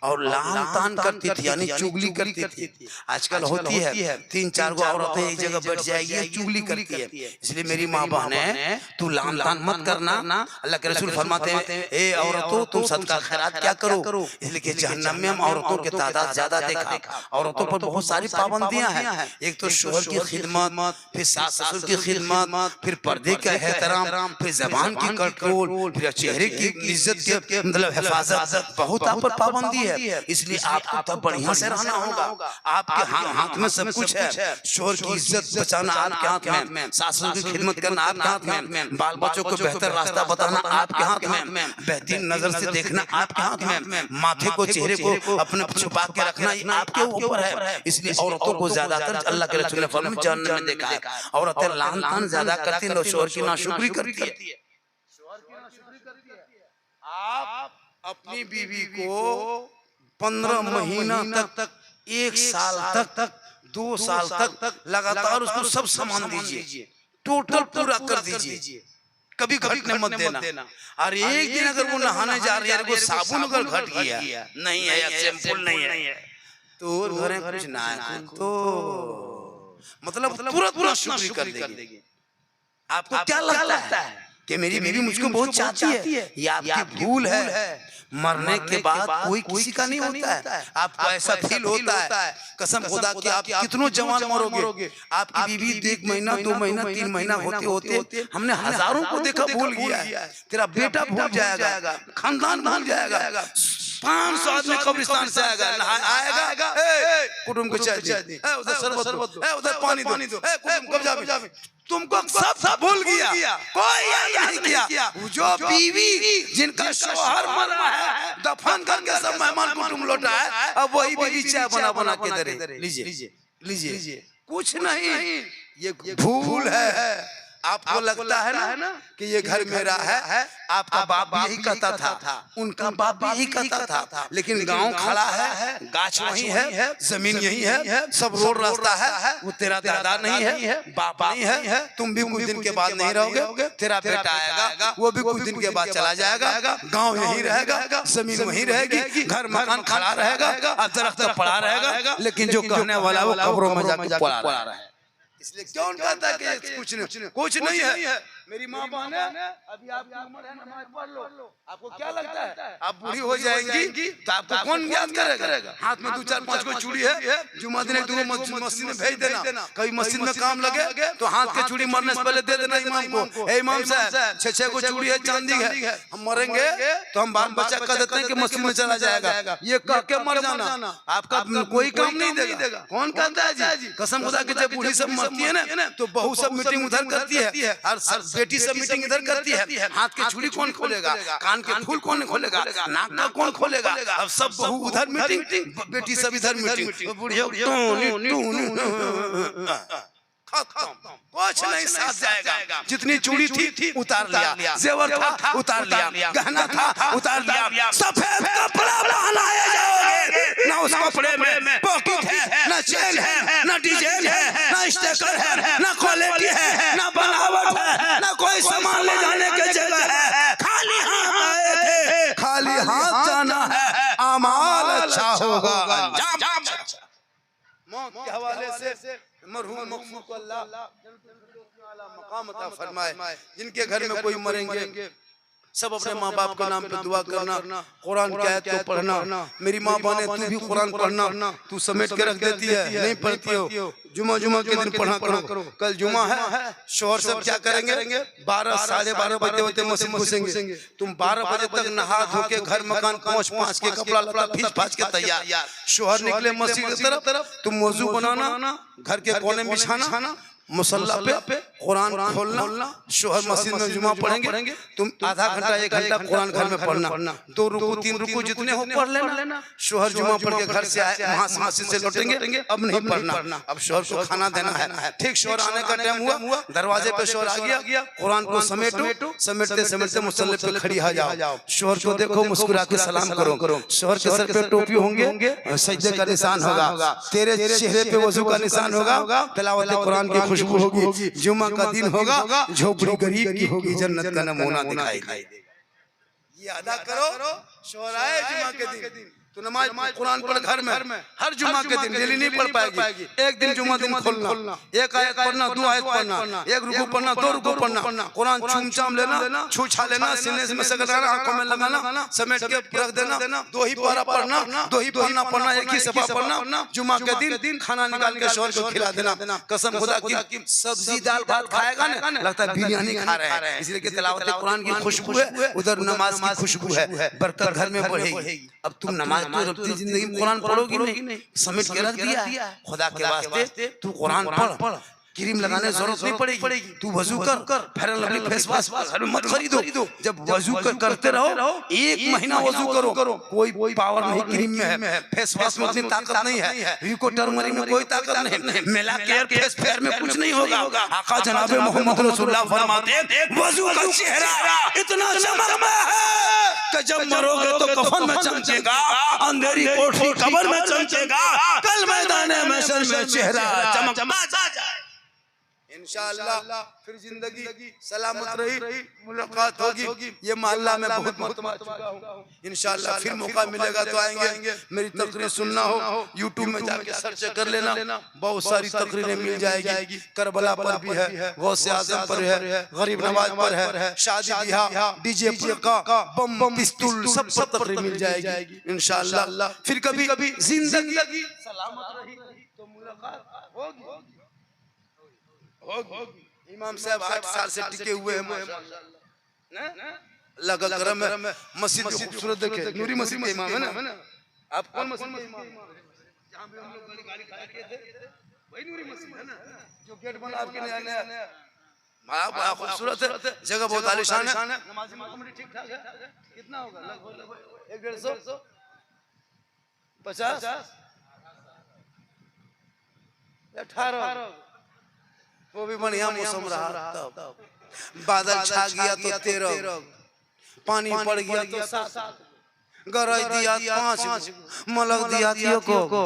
और लाम तान करती थी, यानी चुगली करती थी। आजकल होती है 3-4 गो औरतें एक जगह बैठ जाएगी, चुगली करती है। इसलिए मेरी माँ बहने, तू लाम तान मत करना। अल्लाह के रसूल फरमाते हैं, ए औरतों, तुम सदका खैरात क्या करो, इसलिए कि जहन्नम में हम औरतों के तादाद ज्यादा देखा। औरतों पर बहुत सारी पाबंदियां हैं। एक तो शोहर की खिदमत, फिर सास ससुर की खिदमत, फिर पर्दे का एहतराम, फिर जबान की कंट्रोल, फिर चेहरे की इज्जत के मतलब हिफाजत, बहुत आप पर पाबंदी है। इसलिए आपको तब बढ़िया से रहना होगा। आपके हाथ में सब कुछ है। शोहर की इज्जत बचाना आपके हाथ में, सास ससुर की खिदमत करना आपके हाथ में, में, बाल बच्चों को बेहतर रास्ता बताना आपके हाथ में, बेहतरीन नजर से देखना आपके हाथ में, माथे को चेहरे को अपने छुपा के रखना ये आपके ऊपर है। इसलिए औरतों को ज्यादातर अल्लाह के रसूल ने फरमाया जन्नत में देखा है औरतें लान तान ज्यादा करती है, शोहर की नाशुक्री करती है। आप अपनी बीवी को 15 महीना तक 1 साल तक 2 साल तक लगातार उसको सब सामान दीजिए, टोटल पूरा कर दीजिए, कभी घटने मत देना। और एक दिन अगर वो नहाने जा रही है वो साबुन अगर घट गया नहीं है या शैम्पूल नहीं है तो घरे कुछ ना है तो मतलब तुरंत शुक्र कर देगी। आपको क्या लगता है कि मेरी बीवी मुझको बहुत चाहती है? ये आपकी भूल है। मरने के बाद कोई किसी का नहीं होता है। आपको ऐसा फील होता है कसम खुदा कि आप कितनों जवान मरोगे, आपकी बीवी 1 महीना 2 महीना 3 महीना होते होते हमने हजारों को देखा भूल गया है। तेरा बेटा भूल जाएगा, खानदान भूल जाएगा, 500 आदमी कब्रिस्तान से आएगा कुटुंब को चाय उधर शरबत दो, उधर पानी दो, कुटुंब कब जावे तुमको सब भूल गया, कोई याद नहीं किया। जो बीवी जिनका शौहर मरा है दफन करके सब मेहमान कुटुंब लौटा है, अब वही बीवी चाय बना के दे रही, लीजिए कुछ नहीं, ये भूल है। आपको लगता है ना कि ये घर मेरा है, आपका बाप भी यही कहता था, उनका बाप भी यही कहता था, लेकिन गांव खड़ा है, गाछ वही है, जमीन यही है, सब रोड रास्ता है, वो तेरा दादा नहीं है, बाप नहीं है, तुम भी कुछ दिन के बाद नहीं रहोगे, तेरा बेटा आएगा वो भी कुछ दिन के बाद चला जाएगा, गाँव यही रहेगा, जमीन वही रहेगी, घर मकान खड़ा रहेगा, दरख्त पड़ा रहेगा, लेकिन जो कहने वाला वो कब्रों में जाके पड़ा रहा है। इसलिए कौन कहता है कि कुछ नहीं है। मेरी माँ बहन है, अभी आपकी उम्र है, नमाज पढ़ लो। आपको क्या लगता है आप बूढ़ी हो जाएंगी तो आपको कौन याद करेगा? हाथ में 2 4 5 को चूड़ी है, जुम्मा दिन 2 मस्जिद में भेज देना, कभी मस्जिद में काम लगे तो हाथ के चूड़ी मरने से पहले दे देना इमाम को, ए इमाम साहब 6 को चूड़ी है, चांदी है, हम मरेंगे तो हम बाल बच्चा कह देते हैं कि मस्जिद में चला जाएगा, ये कह के मर जाना, आपका कोई काम नहीं देगा। कौन कहता है जी? कसम खुदा की जब बूढ़ी सब मरती है ना तो बहू सब मीटिंग उधर करती है और बेटी सब मीटिंग इधर करती है। हाथ की चूड़ी कौन खोलेगा, कान के फूल कौन खोलेगा, नाक का कौन खोलेगा? अब सब बहू उधर मीटिंग, बेटी सब इधर मीटिंग, बुढ़िया कुछ नहीं साथ जाएगा। जितनी चूड़ी थी उतार लिया, जेवर था उतार लिया, गहना था उतार लिया, सफेद कपड़ा पहनाए जाओगे ना, उस कपड़े में पॉकेट है, ना चेन है, ना डिजाइन है, ना स्टिकर है, ना क्वालिटी है, ना बनावट है, ना कोई सामान ले जाने की जगह है, खाली हाथ आए थे, खाली हाथ जाना है, अमाल अच्छा होगा, अंजाम मौत के हवाले से मरहूम मकसूद को अल्लाह मकाम अता फरमाए। जिनके घर में कोई मरेंगे सब अपने माँ बाप के नाम पे दुआ करना, कुरान की आयत को पढ़ना। मेरी माँ बहने तू भी कुरान पढ़ना, तू समेट के रख देती है, नहीं पढ़ती हो, जुमा के दिन पढ़ा करो। कल जुमा है, शोहर सब क्या करेंगे 12 साढ़े 12 बजे होते मस्जिद घुसेंगे, तुम 12 बजे तक नहा धो के घर मकान पहुँच के कपड़ा लता फीस फाच के तैयार, शोहर निकले मस्जिद की तरफ, तुम वजू बनाना, घर के कोने में बिछाना, मुसल्ला पे कुरान खोलना, शोहर मस्जिद में जुमा पढ़ेंगे, तुम आधा घंटा 1 घंटा कुरान घर में पढ़ना, 2 रुकू 3 रुकू जितने हो पढ़ लेना। शोहर जुमा पढ़ के घर से आए, वहां से मस्जिद से लौटेंगे, अब नहीं पढ़ना, अब शोहर को खाना देना है। ठीक शोहर आने का टाइम हुआ, दरवाजे पे शोहर आ गया, कुरान को समेटते मुसल्ले पे खड़ी आ जाओ, शोहर को देखो, मुस्कुरा के सलाम करो, शोहर के सर पे टोपी होंगे, सजदे का निशान होगा, तेरे चेहरे पे वजू का निशान होगा, तिलावत कुरान की खुशबू होगी, जुमा का दिन होगा, झोपड़ी गरीब की होगी, जन्नत का नमूना दिखाई देगा। ये अदा करो, शोहर आए जुमा के दिन तो नमाज कुरान पढ़ घर में, हर जुमा के दिन, डेली नहीं पढ़ पाएगी, एक दिन जुमा दिन खोलना, 1 आयत पढ़ना, 2 आयत पढ़ना, 1 रुकू पढ़ना, 2 रुकू पढ़ना, कुरान चूम लेना, छूछा लेना, सीने में से लगाना, आंखों में लगाना, समेट के रख देना, 2 ही पारा पढ़ना, 2 ही पढ़ना, एक ही सफा पढ़ना, जुमा के दिन खाना निकाल के शोहर को खिला देना। कसम खुदा की सब्जी दाल भात खाएगा ना, लगता है बिरयानी खा रहे हैं, इसलिए कि तिलावत कुरान की खुशबू है, उधर नमाज की खुशबू है, बरकत घर में बढ़ेगी। अब तुम नमाज तो अपनी जिंदगी में कुरान पढ़ोगी नहीं, समेट के रख दिया, खुदा के वास्ते तू कुरान पढ़, क्रीम लगाने की जरूरत नहीं पड़ेगी। तू वजू कर, fair and lovely face wash घर में मत खरीदो। जब वजू करते रहो, 1 महीना वजू करो, कोई पावर नहीं क्रीम में है, फेस वॉश में उतनी ताकत नहीं है, यूको टर्मरिक में कोई ताकत नहीं, मिला केयर फेस फेयर में कुछ नहीं होगा। आका जनाबे मोहम्मद रसूलुल्लाह फरमाते वजू का चेहरा इतना चमकता है कि जब मरोगे तो कफन में चमकेगा, अंधेरी कोठरी कब्र में चमकेगा, कल मैदान महशर में चेहरा चमकता जाए। इंशाअल्लाह फिर जिंदगी सलामत रही, मुलाकात होगी। ये मोहल्ला में बहुत मरतबा आ चुका हूँ, इंशाअल्लाह फिर मौका मिलेगा तो आएंगे। मेरी तकरीर सुनना हो यूट्यूब में जाके सर्च कर लेना, बहुत सारी तकरीरें मिल जाएगी। करबला पर भी है, गौसे आजम पर है, गरीब नवाज पर है, शादी ब्याह डीजे का बम पिस्तूल सब पर तकरीर मिल जाएगी इंशाअल्लाह। फिर कभी जिंदगी सलामत रही तो मुलाकात होगी। इमाम साहब 8 साल से टिके हुए हैं माशाअल्लाह। अल्लाह का करम है, मस्जिद की खूबसूरत देखे, नूरी मस्जिद के इमाम है ना। आप कौन मस्जिद के इमाम? जहां पे हम लोग गाड़ी खड़ा किए थे वही नूरी मस्जिद है ना, जो गेट बना आपके नया बड़ा खूबसूरत है, जगह बहुत आलीशान है। नमाज़ी मामूली ठीक ठाक है। कितना होगा? लगभग 150 50 18, वो भी बढ़िया मौसम रहा। तब बादल छा गया तो 13, पानी पड़ गया तो 7, गरज दिया 5, मलक दिया 3 को।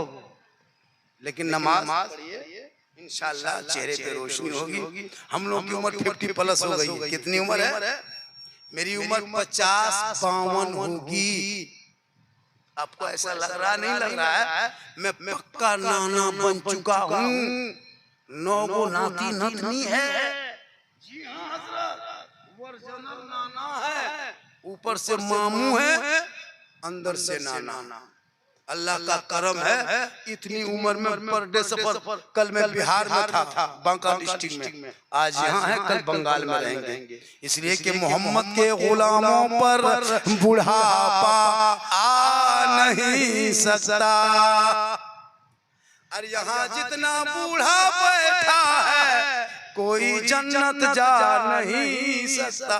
लेकिन नमाज पढ़िए इंशाअल्लाह चेहरे पे रोशनी होगी। हम लोग की उम्र 50 प्लस हो गई है। कितनी उम्र है? मेरी उम्र 50-52 होगी। आपको ऐसा लग रहा नहीं लग रहा है? मैं पक्का नाना बन चुका हूँ। 9 नाती नतनी है। जी हाँ हजरत, ओरिजिनल नाना है, ऊपर से मामू है, अंदर से नाना। अल्लाह का करम है, इतनी उम्र में पर डे सफर। कल मैं बिहार में था, बांका डिस्ट्रिक्ट में, आज यहाँ है, कल बंगाल में रहेंगे। इसलिए कि मोहम्मद के गुलामों पर बुढ़ापा आ नहीं सकता। और यहाँ जितना बूढ़ा बैठा है कोई जन्नत जा नहीं सकता।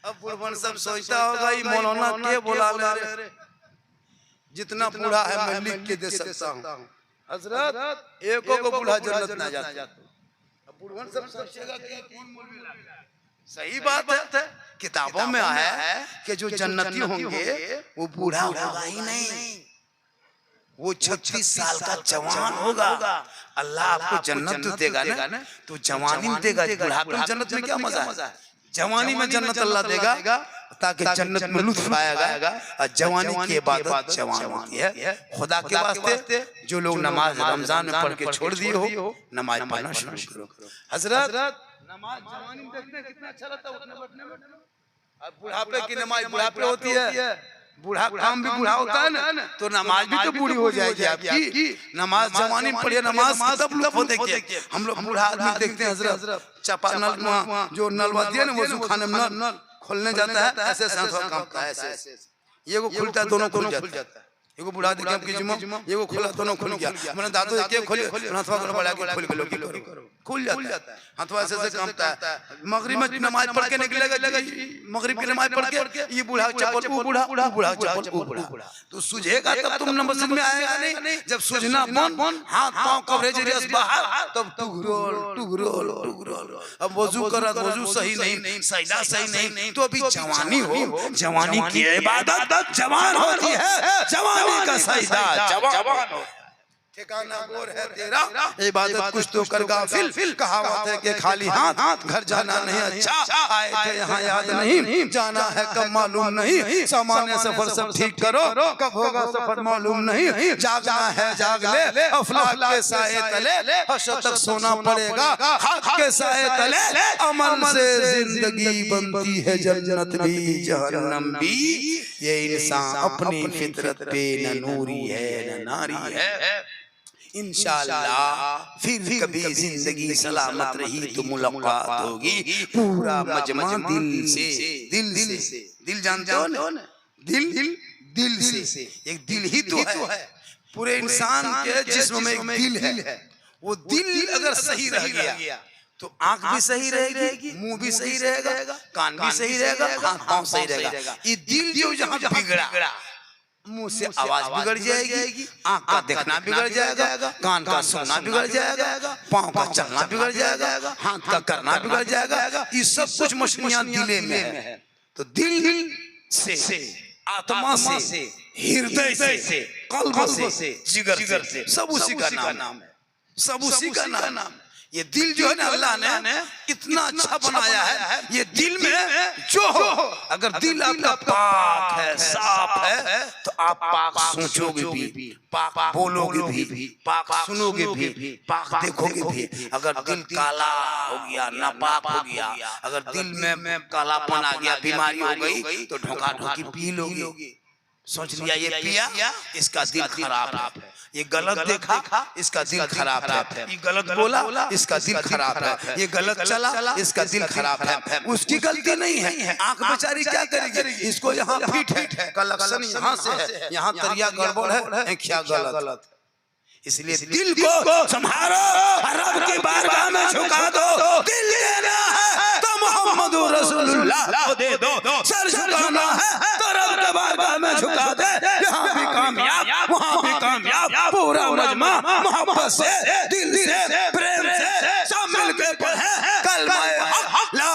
अब बुढ़वन सब सोचता होगा ये मौलाना के बोला मेरे, जितना बूढ़ा है मैं लिख के दे सकता हूँ। हजरत एको को बूढ़ा जन्नत ना जाता। अब बुढ़वन सब सोचेगा कि कौन मौलवी लाया। सही बात है, किताबों में आया है कि जो जन्नती होंगे वो बूढ़ा होगा ही नहीं, वो 36 साल का जवान होगा। अल्लाह आपको जन्नत देगा ना तो जवानी में देगा। बुढ़ापे में जन्नत में क्या मजा है? जवानी में जन्नत अल्लाह देगा ताकि जन्नत में लुत्फ आएगा। और जवानी की इबादत जवान होती है। खुदा के वास्ते जो लोग नमाज रमजान में पढ़ के छोड़ दिए हो, नमाज पढ़ना शुरू करो। हजरत नमाज जवानी में देखते कितना अच्छा लगता है, उठने बैठने में। अब बुढ़ापे की नमाज बुढ़ापे होती है, बूढ़ा काम भी बूढ़ा होता है ना, तो नमाज भी तो बूढ़ी हो जाएगी आपकी। नमाज जवानी में पढ़िए, नमाज तब लुत्फ देखिए। हम लोग बूढ़ा आदमी देखते हैं हजरत, चापा नल जो नलवाती है ना, वजू खाने में नल खोलने जाता है, ऐसे कांपता है, ऐसे ये को खुलता है, दोनों खुल जाता है। ये को बुढ़ा देखे आपकी जुम्मा, ये को खोला, दोनों खुल गया। मैंने दादू देखे खोले, हाथवा को बढ़ा के खुल जाता है, हाथवा ऐसे कांपता है। मगरिब में नमाज पढ़ के निकलेगा, मगरिब की नमाज पढ़ के ये बूढ़ा चप्पल वो बूढ़ा चप्पल वो बूढ़ा, तो सुझेगा तब तुम मस्जिद में आएगा नहीं। जब सुझना बंद, हाथ पांव कवरेज रियाज बाहर, तब टुगरोल। अब वजू कर, वजू सही नहीं, सजदा सही नहीं, तो अभी जवानी हो, जवानी की इबादत जवान होती है, जवानी का सजदा जवान हो। ठिकाना गोर है तेरा, इबादत कुछ तो कर गाफिल। कहावत है कि खाली हाथ घर जाना नहीं अच्छा, आए थे यहाँ याद नहीं, जाना है कब मालूम नहीं। सामान्य सफर सब ठीक करो, कब होगा सफर मालूम नहीं। जागना है जाग ले, अफलाक के साए तले, हशर तक सोना पड़ेगा खाक के साए तले। अमल से जिंदगी बनती है जन्नत भी जहन्नम भी। ये इंसान अपनी फितरत पे न नूरी है न नारी है। इंशाअल्लाह फिर कभी जिंदगी सलामत रही तो मुलाकात होगी। पूरा मजमा दिल जानते हो ना, दिल से। एक दिल ही तो है, पूरे इंसान के जिस्म में एक दिल है। वो दिल अगर सही रह गया तो आंख भी सही रहेगी, मुंह भी सही रहेगा, कान भी सही रहेगा, हाथ पांव सही रहेगा। ये दिल जो जहाँ बिगड़ा, मुंह से आवाज बिगड़ जाएगी, आंख का देखना बिगड़ जाएगा, कान का सुनना बिगड़ जाएगा, पांव का चलना बिगड़ जाएगा, हाथ का करना बिगड़ जाएगा। ये सब कुछ मछलियां दिले में है। तो दिल से, आत्मा से, हृदय से, कल्ब से, जिगर से, सब उसी का नाम है, सब उसी का नाम है। ये दिल जो है ना अल्लाह ने इतना अच्छा बनाया है। ये दिल में जो हो, अगर दिल आपका पाक है, साफ है, तो आप पाक सोचोगे भी, पाक बोलोगे भी, पाक सुनोगे भी, पाक देखोगे भी। अगर दिल काला हो गया, नापाक हो गया, अगर दिल में कालापन आ गया, बीमारी हो गई, तो ढोका ढोकी पी लोगे। सोच लिया ये पिया, इसका दिल खराब है, ये गलत देखा, इसका दिल खराब है, ये गलत बोला, इसका दिल खराब है, ये गलत चला, इसका दिल खराब है। उसकी गलती नहीं है, आंख बेचारी क्या करेगी, इसको यहाँ फिट है, कलेक्शन यहाँ से है, यहाँ तरिया गड़बड़ है, क्या गलत। इसलिए दिल को संभालो, रब की बारगाह में झुका दो। दिल लेना है तो मोहम्मद रसूलुल्लाह को दे दो, सर झुकाना है तो रब की बारगाह में झुका दे। यहाँ भी कामयाब, वहाँ भी कामयाब, पूरा मजमा मोहब्बत से, दिल से, प्रेम से सब मिलकर पढ़े कलमा हक ला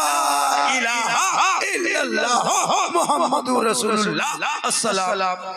इलाहा इल्लल्लाह मुहम्मदुर रसूलुल्लाह। अस्सलाम।